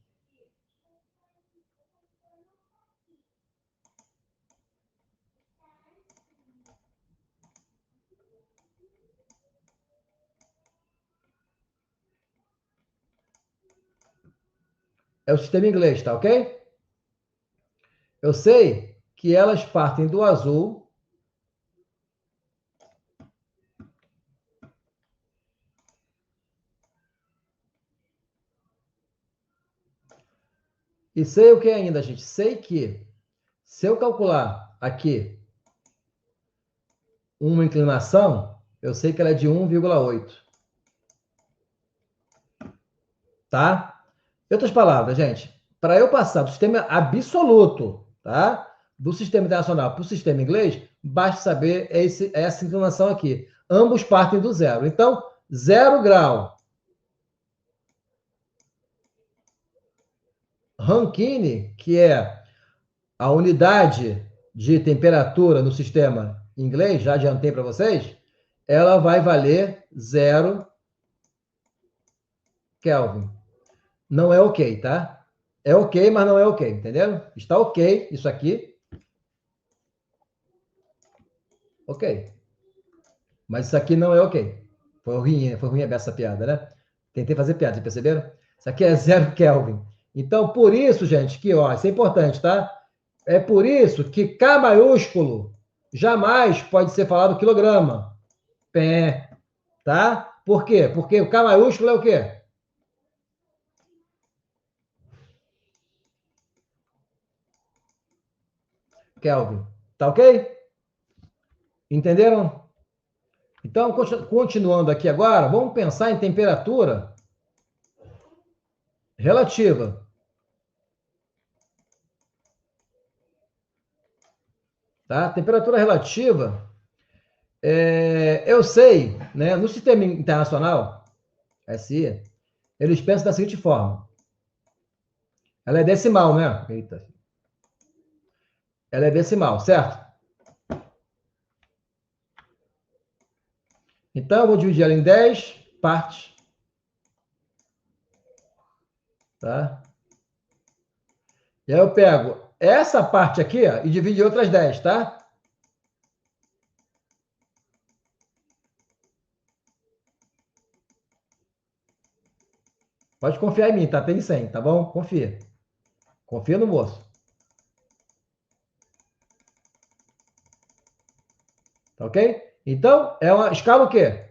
é o sistema inglês, tá ok? Eu sei que elas partem do azul e sei o que ainda, gente? Sei que se eu calcular aqui uma inclinação, eu sei que ela é de 1,8. Tá? Em outras palavras, gente, para eu passar do sistema absoluto, tá? Do sistema internacional para o sistema inglês, basta saber essa inclinação aqui. Ambos partem do zero. Então, 0 grau Rankine, que é a unidade de temperatura no sistema inglês, já adiantei para vocês, ela vai valer 0 Kelvin. Não é ok, tá? É ok, mas não é ok, entendeu? Está ok isso aqui. Ok. Mas isso aqui não é ok. Foi ruim essa piada, né? Tentei fazer piada, vocês perceberam? Isso aqui é 0 Kelvin. Então, por isso, gente, que, ó, isso é importante, tá? É por isso que K maiúsculo jamais pode ser falado quilograma. Pé. Tá? Por quê? Porque o K maiúsculo é o quê? Kelvin. Tá ok? Entenderam? Então, continuando aqui agora, vamos pensar em temperatura relativa. Tá? Temperatura relativa, eu sei, né, no sistema internacional, SI, eles pensam da seguinte forma. Ela é decimal, né? Eita. Ela é decimal, certo? Então, eu vou dividir ela em 10 partes. Tá? E aí eu pego essa parte aqui, ó, e divido em outras 10, tá? Pode confiar em mim, tá? Tem 100, tá bom? Confia. Confia no moço. Tá ok? Então, é uma escala o quê?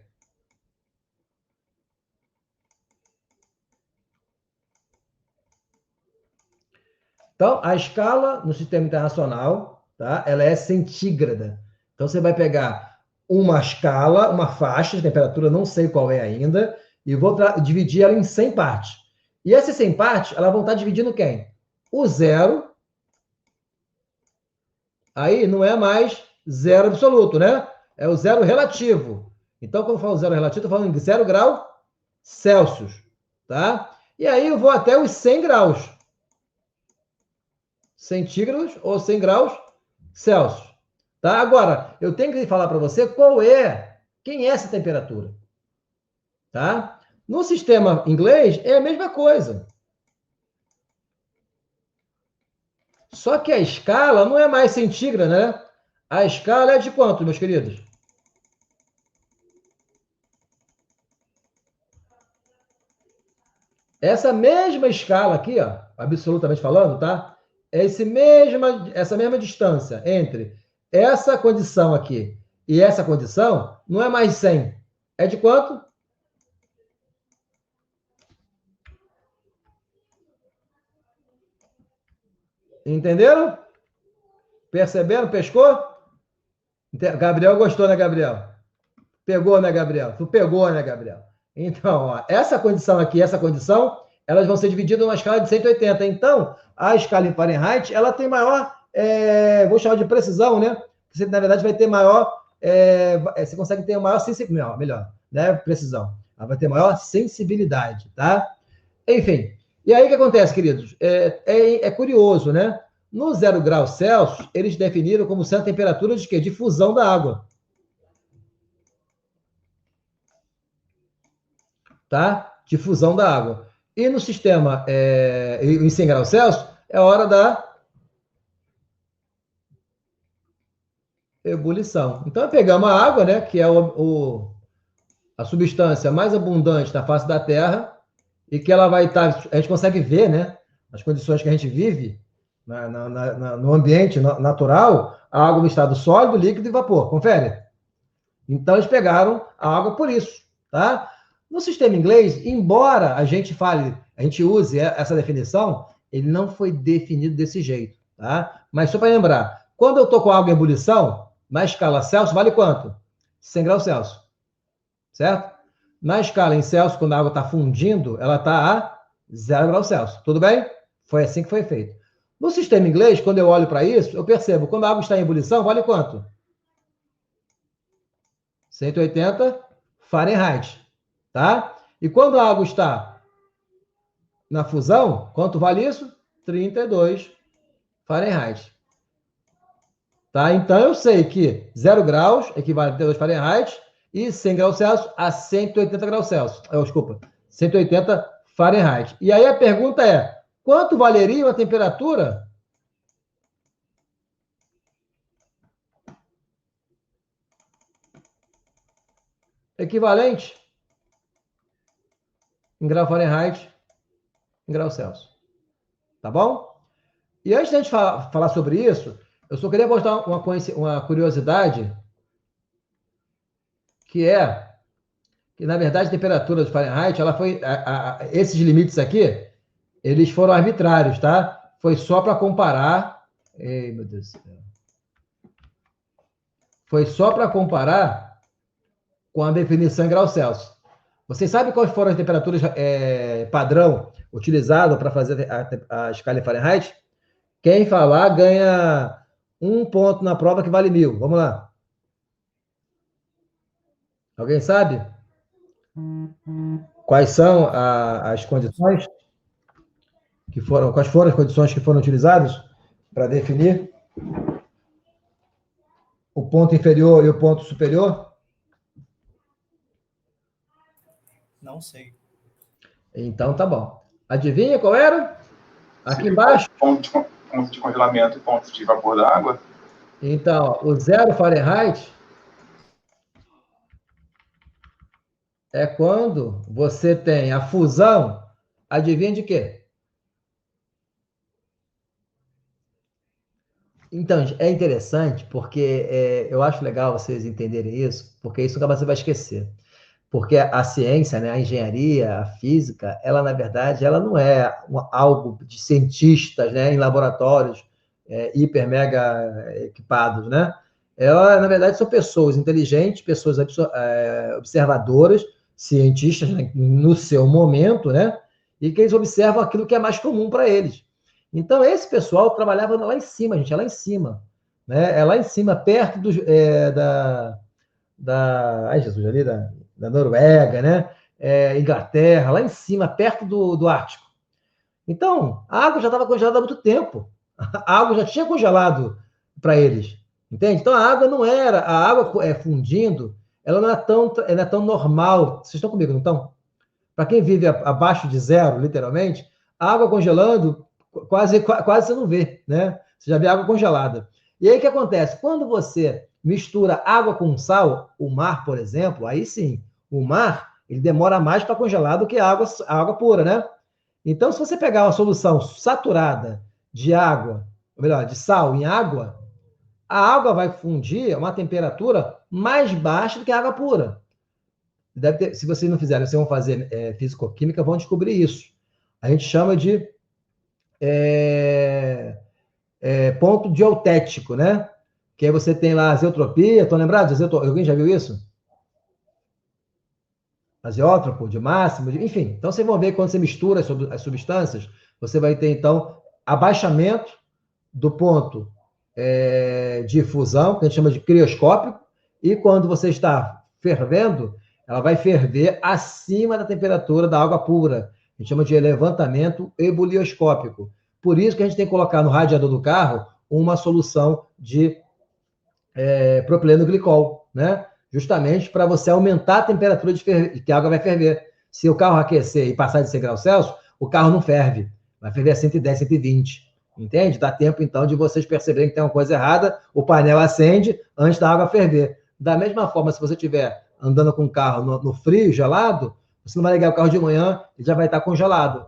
Então, a escala no sistema internacional, tá? Ela é centígrada. Então, você vai pegar uma escala, uma faixa de temperatura, não sei qual é ainda, e vou dividir ela em 100 partes. E essas 100 partes, elas vão estar dividindo quem? O zero. Aí não é mais zero absoluto, né? É o zero relativo. Então, quando eu falo zero relativo, estou falando de 0 grau Celsius, tá? E aí eu vou até os 100 graus. Centígrados ou 100 graus Celsius. Tá? Agora, eu tenho que falar para você qual é Quem é essa temperatura? Tá? No sistema inglês, é a mesma coisa. Só que a escala não é mais centígrado, né? A escala é de quanto, meus queridos? Essa mesma escala aqui, ó, absolutamente falando, tá? Essa mesma distância entre essa condição aqui e essa condição não é mais 100. É de quanto? Entenderam? Perceberam? Pescou? Gabriel gostou, né, Gabriel? Pegou, né, Gabriel? Tu pegou, né, Gabriel? Então, ó, essa condição aqui e essa condição, elas vão ser divididas numa escala de 180. Então, a escala em Fahrenheit, ela tem maior, vou chamar de precisão, né? Você, na verdade, vai ter maior, você consegue ter maior sensibilidade, melhor, né? Precisão. Ela vai ter maior sensibilidade, tá? Enfim, e aí o que acontece, queridos? É curioso, né? No 0 graus Celsius, eles definiram como sendo a temperatura de quê? De fusão da água. Tá? De fusão da água. E no sistema em 100 graus Celsius, é a hora da ebulição. Então, pegamos a água, né, que é a substância mais abundante na face da Terra, e que ela vai estar... A gente consegue ver, né, as condições que a gente vive no ambiente natural, a água no estado sólido, líquido e vapor. Confere? Então, eles pegaram a água por isso, tá? No sistema inglês, embora a gente use essa definição, ele não foi definido desse jeito, tá? Mas só para lembrar, quando eu estou com água em ebulição, na escala Celsius, vale quanto? 100 graus Celsius, certo? Na escala em Celsius, quando a água está fundindo, ela está a 0 graus Celsius, tudo bem? Foi assim que foi feito. No sistema inglês, quando eu olho para isso, eu percebo, quando a água está em ebulição, vale quanto? 180 Fahrenheit. Tá? E quando a água está na fusão, quanto vale isso? 32 Fahrenheit. Tá? Então, eu sei que 0 graus equivale a 32 Fahrenheit e 100 graus Celsius a 180 graus Celsius. Desculpa, 180 Fahrenheit. E aí a pergunta é, quanto valeria uma temperatura equivalente em grau Fahrenheit, em grau Celsius. Tá bom? E antes de a gente falar sobre isso, eu só queria mostrar uma curiosidade, que na verdade, a temperatura de Fahrenheit, ela foi... esses limites aqui, eles foram arbitrários, tá? Foi só para comparar... Ei, meu Deus do céu. Foi só para comparar com a definição em grau Celsius. Vocês sabem quais foram as temperaturas padrão utilizadas para fazer a escala em Fahrenheit? Quem falar ganha 1 ponto na prova que vale 1000. Vamos lá. Alguém sabe? Quais são as condições quais foram as condições que foram utilizadas para definir o ponto inferior e o ponto superior? Não sei. Então, tá bom. Adivinha qual era? Aqui embaixo. Ponto de congelamento e ponto de vapor da água. Então, o 0 Fahrenheit é quando você tem a fusão, adivinha de quê? Então, é interessante, porque eu acho legal vocês entenderem isso, porque isso nunca mais você vai esquecer. Porque a ciência, né, a engenharia, a física, ela, na verdade, ela não é algo de cientistas, né, em laboratórios hiper, mega equipados, né? Ela, na verdade, são pessoas inteligentes, pessoas observadoras, cientistas, né, no seu momento, né? E que eles observam aquilo que é mais comum para eles. Então, esse pessoal trabalhava lá em cima, gente, é lá em cima. Né? É lá em cima, perto ai, Jesus, ali da Noruega, né? Inglaterra, lá em cima, perto do Ártico. Então, a água já estava congelada há muito tempo. A água já tinha congelado para eles. Entende? Então, a água não era... A água fundindo, ela não é tão normal. Vocês estão comigo, não estão? Para quem vive abaixo de zero, literalmente, a água congelando, quase você não vê, né? Você já vê água congelada. E aí o que acontece? Quando você mistura água com sal, o mar, por exemplo, aí sim, o mar, ele demora mais para congelar do que a água pura, né? Então, se você pegar uma solução saturada de água, ou melhor, de sal em água, a água vai fundir a uma temperatura mais baixa do que a água pura. Se vocês não fizerem, vocês vão fazer físico-química, vão descobrir isso. A gente chama de ponto dietético, né? Que aí você tem lá a azeotropia, estão lembrados? Alguém já viu isso? Azeótropo, de máximo, enfim. Então, vocês vão ver que quando você mistura as substâncias, você vai ter, então, abaixamento do ponto de fusão, que a gente chama de crioscópico, e quando você está fervendo, ela vai ferver acima da temperatura da água pura. A gente chama de levantamento ebulioscópico. Por isso que a gente tem que colocar no radiador do carro uma solução de propileno glicol, né? Justamente para você aumentar a temperatura que a água vai ferver. Se o carro aquecer e passar de 100 graus Celsius, o carro não ferve. Vai ferver a 110, 120. Entende? Dá tempo, então, de vocês perceberem que tem uma coisa errada, o painel acende antes da água ferver. Da mesma forma, se você estiver andando com o carro no frio, gelado, você não vai ligar o carro de manhã e já vai estar congelado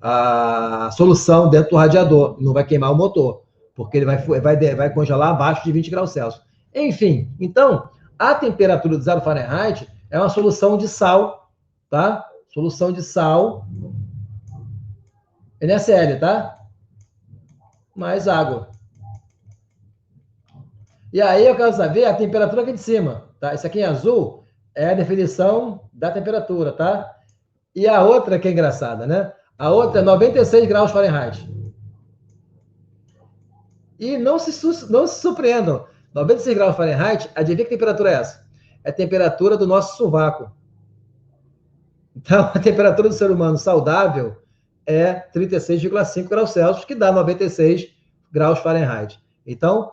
a solução dentro do radiador. Não vai queimar o motor, porque ele vai congelar abaixo de 20 graus Celsius. Enfim, então, a temperatura de 0 Fahrenheit é uma solução de sal, tá? Solução de sal NaCl, tá? Mais água. E aí eu quero saber a temperatura aqui de cima, tá? Isso aqui em azul é a definição da temperatura, tá? E a outra que é engraçada, né? A outra é 96 graus Fahrenheit. E não se surpreendam. 96 graus Fahrenheit, adivinha que temperatura é essa? É a temperatura do nosso sovaco. Então, a temperatura do ser humano saudável é 36,5 graus Celsius, que dá 96 graus Fahrenheit. Então,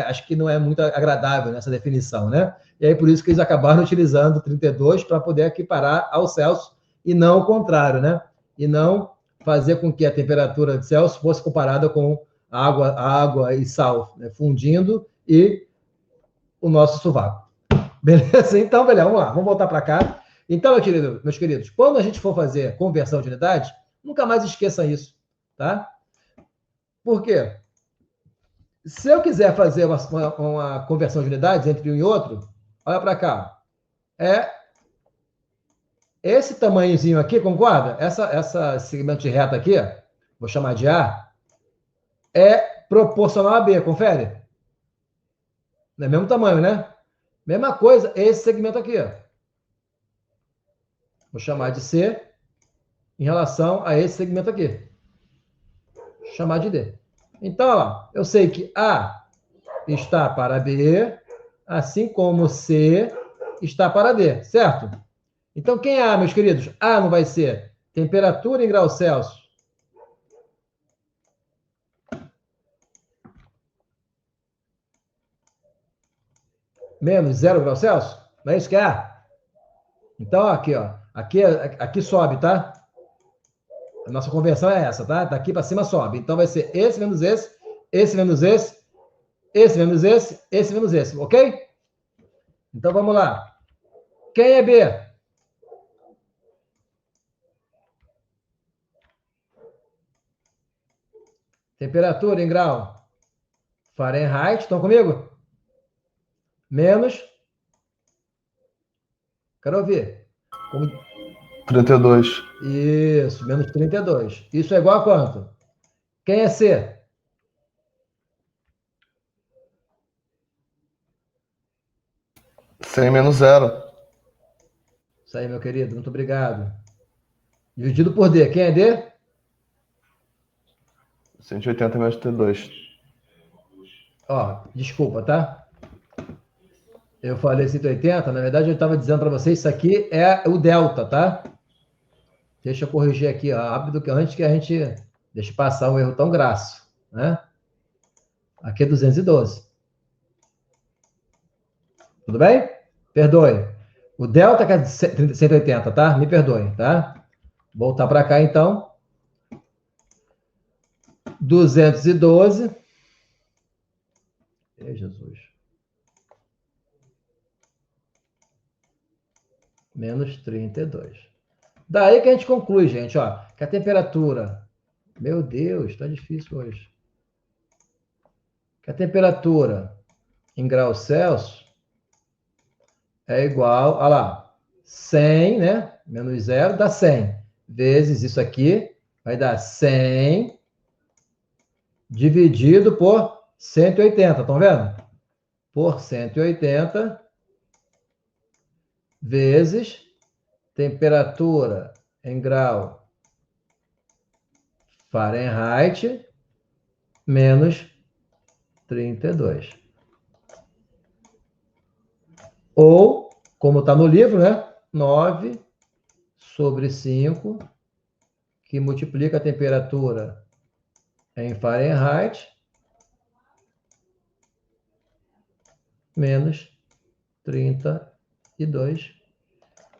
acho que não é muito agradável nessa definição, né? E aí, por isso que eles acabaram utilizando 32 para poder equiparar ao Celsius e não o contrário, né? E não fazer com que a temperatura de Celsius fosse comparada com água e sal, né? Fundindo e o nosso sovaco. Beleza? Então, beleza, vamos lá, vamos voltar para cá. Então, meus queridos, quando a gente for fazer conversão de unidade, nunca mais esqueça isso, tá? Por quê? Se eu quiser fazer uma conversão de unidades entre um e outro, olha para cá. Esse tamanhozinho aqui, concorda? Essa segmento de reta aqui, vou chamar de A, é proporcional a B, confere? É o mesmo tamanho, né? Mesma coisa, esse segmento aqui, ó. Vou chamar de C em relação a esse segmento aqui. Vou chamar de D. Então, ó, eu sei que A está para B, assim como C está para D, certo? Então, quem é A, meus queridos? A não vai ser temperatura em graus Celsius menos 0 graus Celsius? Não é isso que é A? Então, aqui, ó. Aqui sobe, tá? A nossa conversão é essa, tá? Daqui para cima sobe. Então, vai ser esse menos esse, esse menos esse, esse menos esse, esse menos esse, ok? Então, vamos lá. Quem é B? Temperatura em grau Fahrenheit. Estão comigo? Menos. Quero ouvir. 32. Isso, menos 32. Isso é igual a quanto? Quem é C? C menos 0. Isso aí, meu querido. Muito obrigado. Dividido por D. Quem é D? 180 menos 32. Ó, desculpa, tá? Eu falei 180, na verdade eu estava dizendo para vocês, isso aqui é o delta, tá? Deixa eu corrigir aqui, ó, rápido, que antes que a gente deixe passar um erro tão grasso, né? Aqui é 212. Tudo bem? Perdoe. O delta que é 180, tá? Me perdoe, tá? Voltar para cá, então. 212. Ei, Jesus. Menos 32. Daí que a gente conclui, gente, ó, que a temperatura... Meu Deus, tá difícil hoje. Que a temperatura em graus Celsius é igual, olha lá, 100, né? Menos 0 dá 100. Vezes isso aqui vai dar 100 dividido por 180, estão vendo? Por 180 vezes temperatura em grau Fahrenheit menos 32. Ou, como está no livro, né? 9 sobre 5, que multiplica a temperatura em Fahrenheit menos 32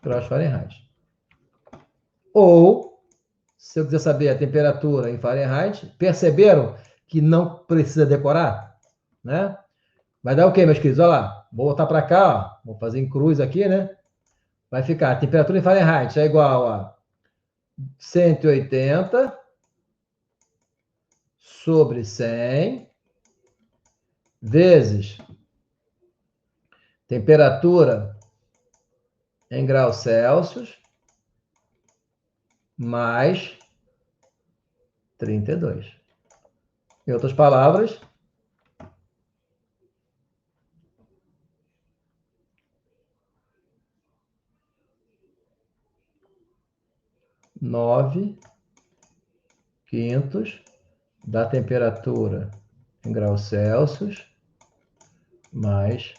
graus Fahrenheit. Ou, se eu quiser saber a temperatura em Fahrenheit, perceberam que não precisa decorar? Né? Vai dar o quê, meus queridos? Olha lá, vou voltar para cá, ó. Vou fazer em cruz aqui, né? Vai ficar, a temperatura em Fahrenheit é igual a 180 sobre 100 vezes temperatura em graus Celsius mais 32. Em outras palavras, nove quintos da temperatura em graus Celsius mais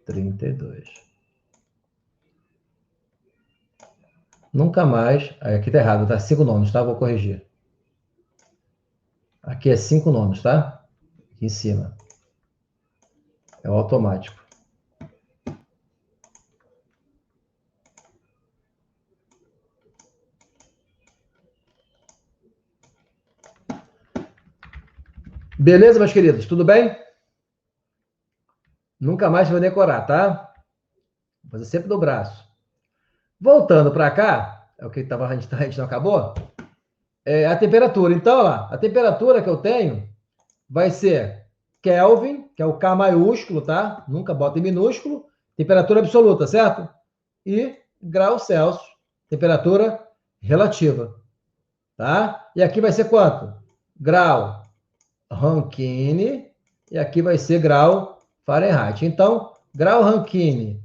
32. Nunca mais... Aqui está errado, tá 5 nonos, tá? Vou corrigir. Aqui é 5 nonos, tá? Aqui em cima. É o automático. Beleza, meus queridos? Tudo bem? Nunca mais vou decorar, tá? Vou fazer sempre do braço. Voltando para cá, é o que a gente não acabou? É a temperatura. Então, olha lá, a temperatura que eu tenho vai ser Kelvin, que é o K maiúsculo, tá? Nunca bota em minúsculo. Temperatura absoluta, certo? E graus Celsius, temperatura relativa. Tá? E aqui vai ser quanto? Grau Rankine, e aqui vai ser grau Fahrenheit. Então, grau Rankine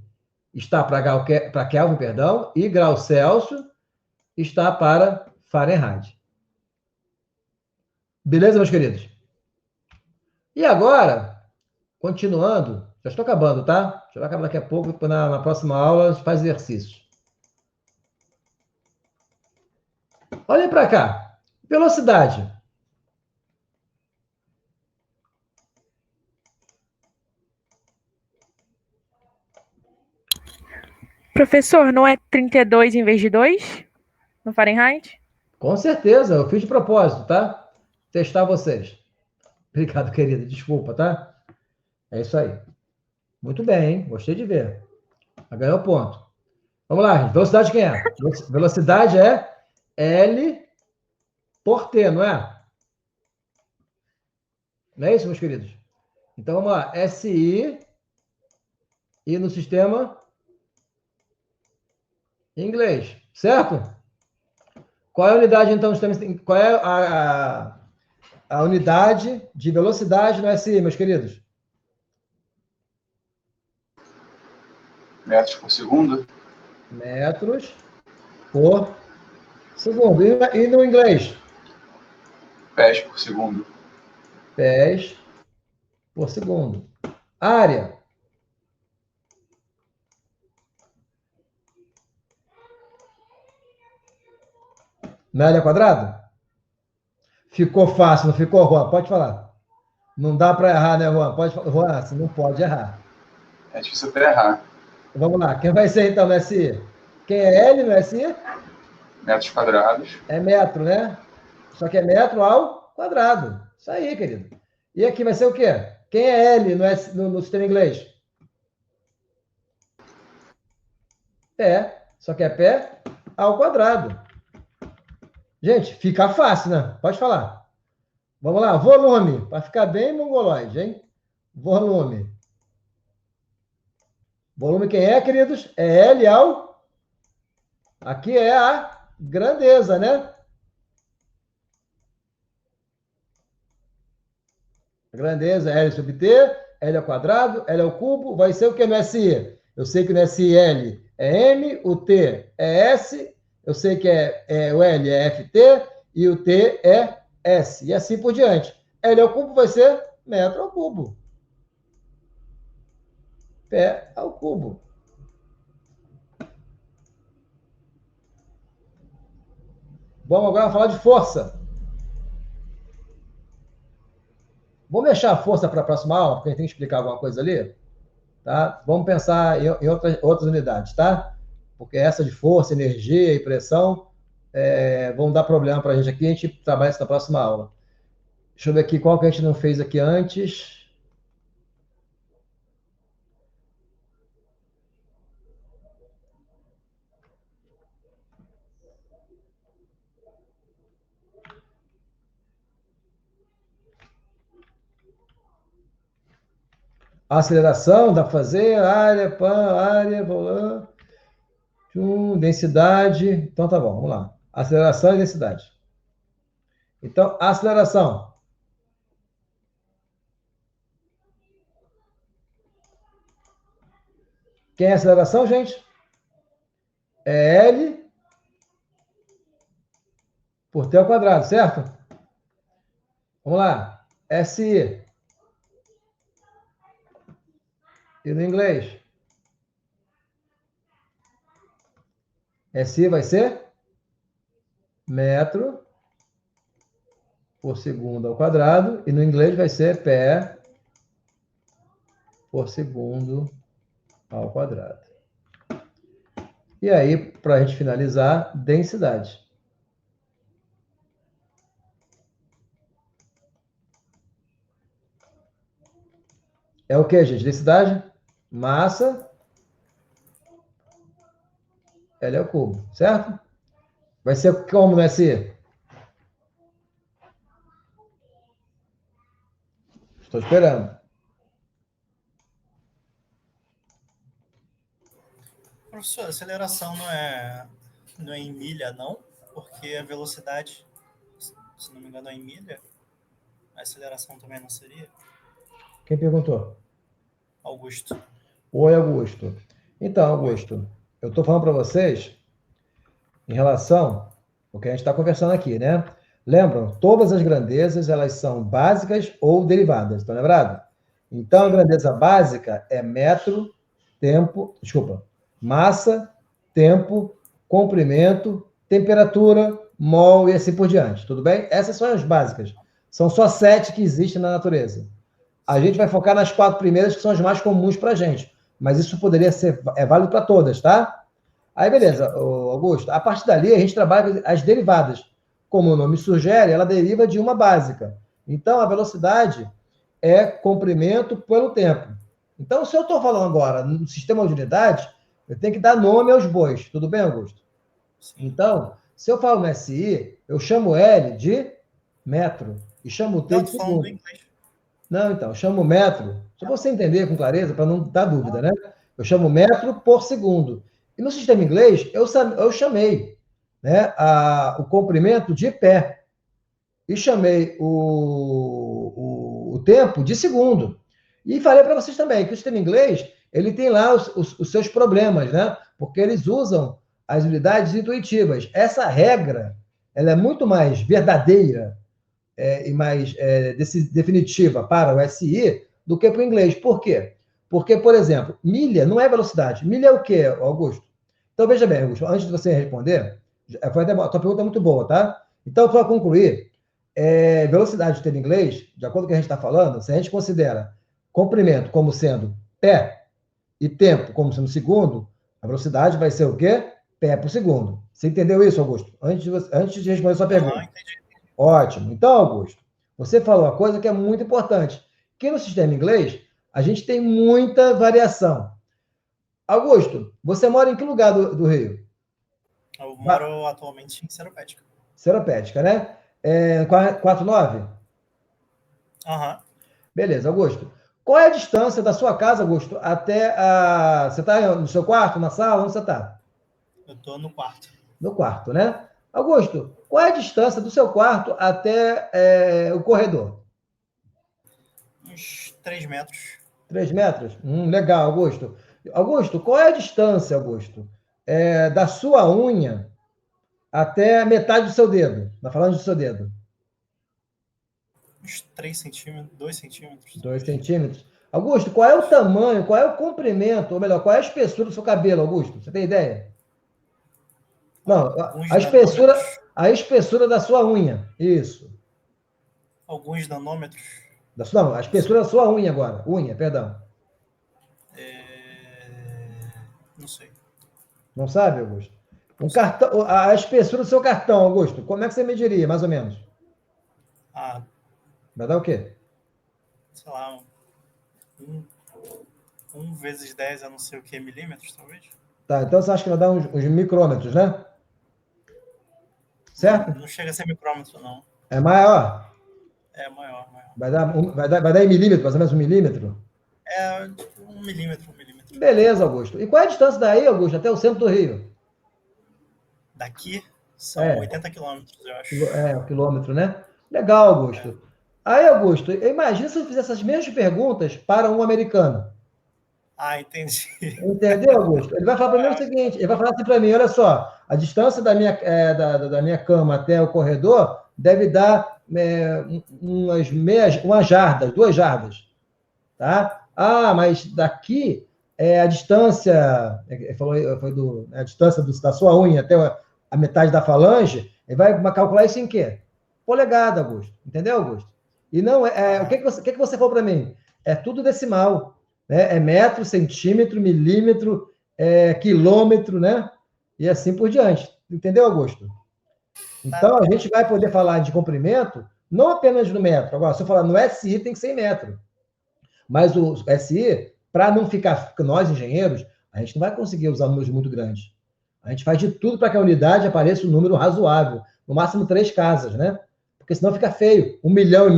está para Kelvin, perdão, e grau Celsius está para Fahrenheit. Beleza, meus queridos? E agora, continuando, já estou acabando, tá? Já vai acabar daqui a pouco, na próxima aula, a gente faz exercícios. Olhem para cá. Velocidade. Professor, não é 32 em vez de 2 no Fahrenheit? Com certeza, eu fiz de propósito, tá? Testar vocês. Obrigado, querida. Desculpa, tá? É isso aí. Muito bem, hein? Gostei de ver. Ganhou ponto. Vamos lá, gente. Velocidade quem é? Velocidade é L por T, não é? Não é isso, meus queridos? Então, vamos lá. SI e no sistema inglês, certo? Qual é a unidade, então, qual é a unidade de velocidade no SI, meus queridos? Metros por segundo. Metros por segundo. E no inglês? Pés por segundo. Pés por segundo. Área. Na área quadrada? Ficou fácil, não ficou, Juan? Pode falar. Não dá para errar, né, Juan? Pode falar. Juan, você não pode errar. É difícil até errar. Vamos lá, quem vai ser então no SI? Quem é L no SI? Metros quadrados. É metro, né? Só que é metro ao quadrado. Isso aí, querido. E aqui vai ser o quê? Quem é L no sistema inglês? Pé. Só que é pé ao quadrado. Gente, fica fácil, né? Pode falar. Vamos lá, volume. Para ficar bem mongoloide, hein? Volume. Volume quem é, queridos? É L ao... Aqui é a grandeza, né? A grandeza é L sobre T, L ao quadrado, L ao cubo, vai ser o que no SI? Eu sei que no SI L é M, o T é S, eu sei que o L é FT e o T é S, e assim por diante. L ao cubo vai ser metro ao cubo. Pé ao cubo. Vamos agora falar de força. Vamos deixar a força para a próxima aula, porque a gente tem que explicar alguma coisa ali. Tá? Vamos pensar em outras unidades, tá? Porque essa de força, energia e pressão vão dar problema para a gente aqui, a gente trabalha isso na próxima aula. Deixa eu ver aqui qual que a gente não fez aqui antes. Aceleração, dá para fazer, área, volume, densidade. Então, tá bom, vamos lá. Aceleração e densidade. Então, aceleração. Quem é aceleração, gente? É L por T ao quadrado, certo? Vamos lá. SI. E no inglês? SI vai ser metro por segundo ao quadrado. E no inglês vai ser pé por segundo ao quadrado. E aí, para a gente finalizar, densidade. É o que, gente? Densidade? Massa. L é o cubo, certo? Vai ser como no SI? Estou esperando. Professor, a aceleração não é em milha, não? Porque a velocidade, se não me engano, é em milha. A aceleração também não seria? Quem perguntou? Augusto. Oi, Augusto. Então, Augusto, eu estou falando para vocês em relação ao que a gente está conversando aqui, né? Lembram? Todas as grandezas, elas são básicas ou derivadas, estão lembrados? Então, a grandeza básica é metro, massa, tempo, comprimento, temperatura, mol e assim por diante, tudo bem? Essas são as básicas. São só 7 que existem na natureza. A gente vai focar nas 4 primeiras, que são as mais comuns para a gente. Mas isso poderia ser válido para todas, tá? Aí, beleza, Augusto. A partir dali, a gente trabalha as derivadas. Como o nome sugere, ela deriva de uma básica. Então, a velocidade é comprimento pelo tempo. Então, se eu estou falando agora no sistema de unidades, eu tenho que dar nome aos bois. Tudo bem, Augusto? Então, se eu falo no SI, eu chamo L de metro e chamo o T de segundo. Não, então, eu chamo metro, só para você entender com clareza, para não dar dúvida, né? Eu chamo metro por segundo. E no sistema inglês, eu chamei, né, o comprimento de pé. E chamei o tempo de segundo. E falei para vocês também que o sistema inglês, ele tem lá os seus problemas, né? Porque eles usam as unidades intuitivas. Essa regra, ela é muito mais verdadeira e mais definitiva para o SI do que para o inglês. Por quê? Porque, por exemplo, milha não é velocidade. Milha é o quê, Augusto? Então, veja bem, Augusto, antes de você responder, a tua pergunta é muito boa, tá? Então, para concluir, velocidade em inglês, de acordo com o que a gente está falando, se a gente considera comprimento como sendo pé, e tempo como sendo segundo, a velocidade vai ser o quê? Pé por segundo. Você entendeu isso, Augusto? Antes de responder a sua pergunta. Entendi. Ótimo. Então, Augusto, você falou uma coisa que é muito importante, que no sistema inglês, a gente tem muita variação. Augusto, você mora em que lugar do Rio? Eu moro atualmente em Seropédica. Seropédica, né? 49? Aham. Beleza, Augusto. Qual é a distância da sua casa, Augusto, até a... Você está no seu quarto, na sala? Onde você está? Eu estou no quarto. No quarto, né? Augusto, qual é a distância do seu quarto até o corredor? Uns 3 metros. 3 metros? Legal, Augusto. Augusto, qual é a distância, Augusto, da sua unha até a metade do seu dedo? Na falange do seu dedo. Uns 3 centímetros, 2 centímetros. 2 centímetros. Augusto, qual é o tamanho, qual é o comprimento, ou melhor, qual é a espessura do seu cabelo, Augusto? Você tem ideia? Não, a espessura da sua unha. Isso. Alguns nanômetros. Não, a espessura da sua unha agora. Unha, perdão. Não sei. Não sabe, Augusto? A espessura do seu cartão, Augusto, como é que você mediria, mais ou menos? Vai dar o quê? Sei lá, 1 vezes 10, eu não sei o que, milímetros, talvez? Tá, então você acha que vai dar uns micrômetros, né? Certo? Não chega a ser micrômetro, não. É maior? É maior. Vai dar em milímetro, mais ou menos 1 milímetro? Tipo 1 milímetro. Beleza, Augusto. E qual é a distância daí, Augusto, até o centro do Rio? Daqui são 80 quilômetros, eu acho. 1 quilômetro, né? Legal, Augusto. Aí, Augusto, imagina se eu fizesse essas mesmas perguntas para um americano. Entendi. Entendeu, Augusto? Ele vai falar para mim o seguinte, ele vai falar assim para mim, olha só, a distância da minha cama até o corredor deve dar umas jardas, 2 jardas. Tá? Mas daqui a distância, a distância da sua unha até a metade da falange, ele vai calcular isso em quê? Polegada, Augusto. Entendeu, Augusto? E não o que você falou para mim? É tudo decimal. Né? É metro, centímetro, milímetro, quilômetro, né? E assim por diante. Entendeu, Augusto? Então, a gente vai poder falar de comprimento não apenas no metro. Agora, se eu falar no SI, tem que ser em metro. Mas o SI, para não ficar... Nós, engenheiros, a gente não vai conseguir usar números muito grandes. A gente faz de tudo para que a unidade apareça um número razoável. No máximo 3 casas, né? Porque senão fica feio. 1,5 milhão,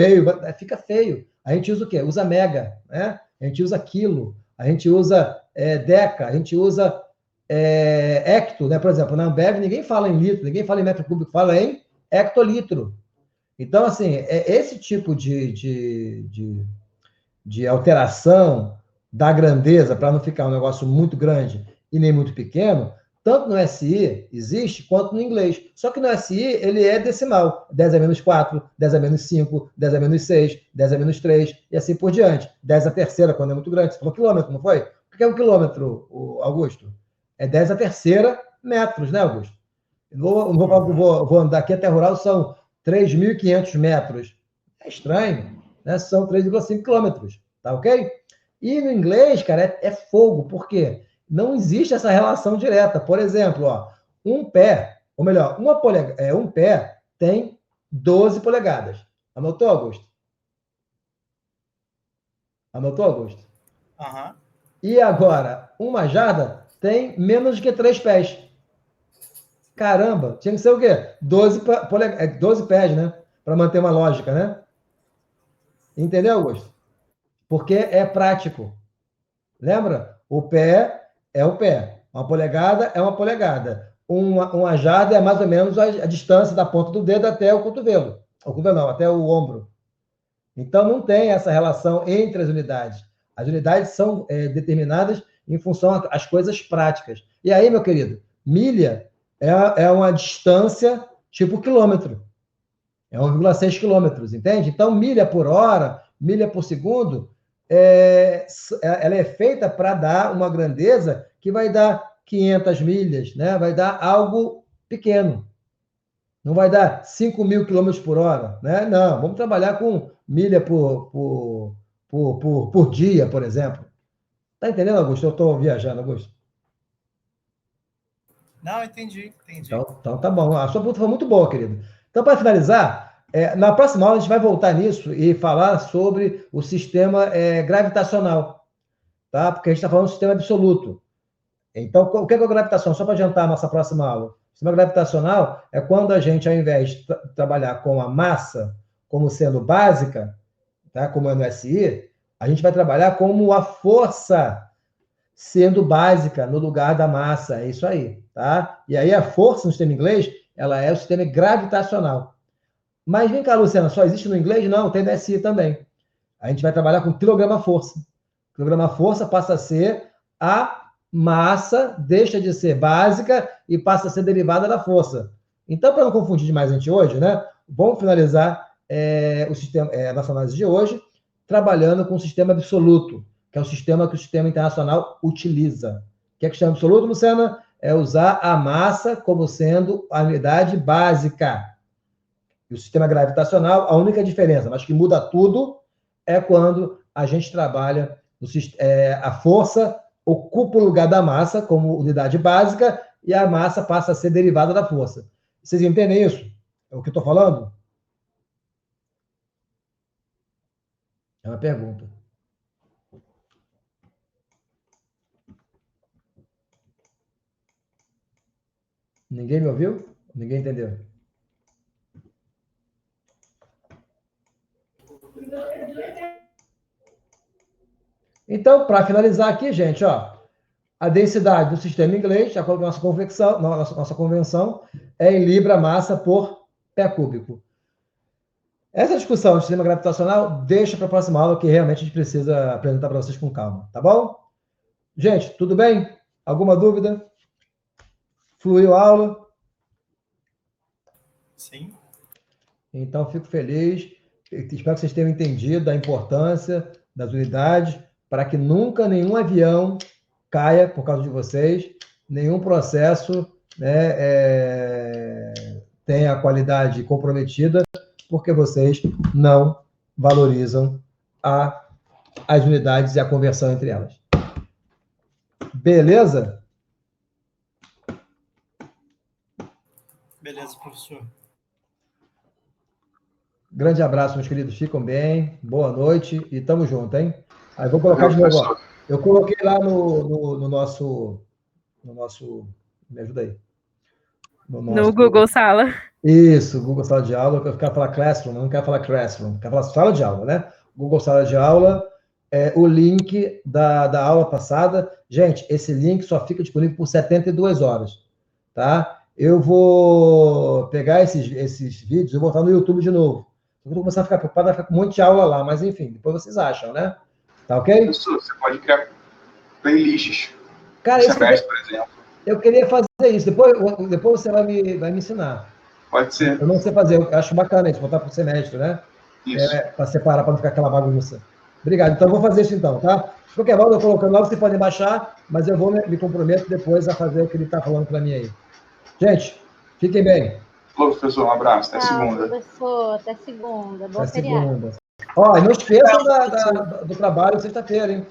fica feio. A gente usa o quê? Usa mega, né? A gente usa quilo, a gente usa deca, a gente usa hecto, né? Por exemplo, na Ambev ninguém fala em litro, ninguém fala em metro cúbico, fala em hectolitro. Então, assim, esse tipo de alteração da grandeza, para não ficar um negócio muito grande e nem muito pequeno, tanto no SI existe, quanto no inglês. Só que no SI, ele é decimal. 10 a menos 4, 10 a menos 5, 10 a menos 6, 10 a menos 3, e assim por diante. 10 a terceira, quando é muito grande. Você falou quilômetro, não foi? O que é um quilômetro, Augusto? É 10 a terceira metros, né, Augusto? Vou andar aqui até rural, são 3.500 metros. É estranho, né? São 3,5 quilômetros, tá ok? E no inglês, cara, é fogo. Por quê? Não existe essa relação direta. Por exemplo, um pé, ou melhor, um pé tem 12 polegadas. Anotou, Augusto? Anotou, Augusto? Aham. E agora, uma jarda tem menos que 3 pés. Caramba, tinha que ser o quê? 12 pés, né? Para manter uma lógica, né? Entendeu, Augusto? Porque é prático. Lembra? O pé é o pé. Uma polegada é uma polegada. Uma jarda é mais ou menos a distância da ponta do dedo até o cotovelo. O cotovelo não, até o ombro. Então, não tem essa relação entre as unidades. As unidades são determinadas em função das coisas práticas. E aí, meu querido, milha é uma distância tipo quilômetro. É 1,6 quilômetros, entende? Então, milha por hora, milha por segundo, ela é feita para dar uma grandeza que vai dar 500 milhas, né? Vai dar algo pequeno. Não vai dar 5.000 quilômetros por hora, né? Não, vamos trabalhar com milha por dia, por exemplo. Tá entendendo, Augusto? Eu estou viajando, Augusto. Não, entendi. Então tá bom. A sua pergunta foi muito boa, querido. Então, para finalizar, na próxima aula a gente vai voltar nisso e falar sobre o sistema gravitacional, tá? Porque a gente está falando do sistema absoluto. Então, o que é a gravitação? Só para adiantar a nossa próxima aula. O sistema gravitacional é quando a gente, ao invés de trabalhar com a massa como sendo básica, tá? Como é no SI, a gente vai trabalhar como a força sendo básica no lugar da massa. É isso aí, tá? E aí a força no sistema inglês, ela é o sistema gravitacional. Mas vem cá, Luciana, só existe no inglês? Não, tem no SI também. A gente vai trabalhar com quilograma-força. Quilograma-força passa a ser a massa, deixa de ser básica e passa a ser derivada da força. Então, para não confundir demais a gente hoje, né? Vamos finalizar o sistema, a nossa análise de hoje, trabalhando com o sistema absoluto, que é o sistema que o sistema internacional utiliza. O que é o sistema absoluto, Luciana? É usar a massa como sendo a unidade básica. E o sistema gravitacional, a única diferença, mas que muda tudo, é quando a gente trabalha a força ocupa o lugar da massa como unidade básica e a massa passa a ser derivada da força. Vocês entendem isso? É o que eu estou falando? É uma pergunta. Ninguém me ouviu? Ninguém entendeu? Então, para finalizar aqui, gente, ó, a densidade do sistema inglês, de acordo com a nossa convenção, é em libra-massa por pé cúbico. Essa discussão do sistema gravitacional deixa para a próxima aula, que realmente a gente precisa apresentar para vocês com calma, tá bom? Gente, tudo bem? Alguma dúvida? Fluiu a aula? Sim. Então, fico feliz. Espero que vocês tenham entendido a importância das unidades para que nunca nenhum avião caia por causa de vocês, nenhum processo, né, tenha a qualidade comprometida, porque vocês não valorizam as unidades e a conversão entre elas. Beleza? Beleza, professor. Grande abraço, meus queridos. Fiquem bem. Boa noite e tamo junto, hein? Aí vou colocar de novo. Ó. Eu coloquei lá no nosso. Me ajuda aí. No Google Sala. Isso, Google Sala de Aula. Eu quero falar Classroom, não quero falar Classroom. Quero falar Sala de Aula, né? Google Sala de Aula. O link da aula passada. Gente, esse link só fica disponível por 72 horas. Tá? Eu vou pegar esses vídeos e botar no YouTube de novo. Eu vou começar a ficar preocupado, vai ficar com um monte de aula lá, mas enfim, depois vocês acham, né? Tá ok? Professor, você pode criar playlists. Cara, semestre, por exemplo. Eu queria fazer isso. Depois você vai me ensinar. Pode ser. Eu não sei fazer. Eu acho bacana isso, botar para o semestre, né? Isso. Para separar, para não ficar aquela bagunça. Obrigado. Então, eu vou fazer isso então, tá? De qualquer modo, eu colocando lá, vocês podem baixar, mas eu vou me comprometo depois a fazer o que ele está falando para mim aí. Gente, fiquem bem. Falou, professor. Um abraço. Até Tchau, segunda. professor. Até segunda. Bom Até feriado. segunda. Ó, não esqueçam do trabalho sexta-feira, hein?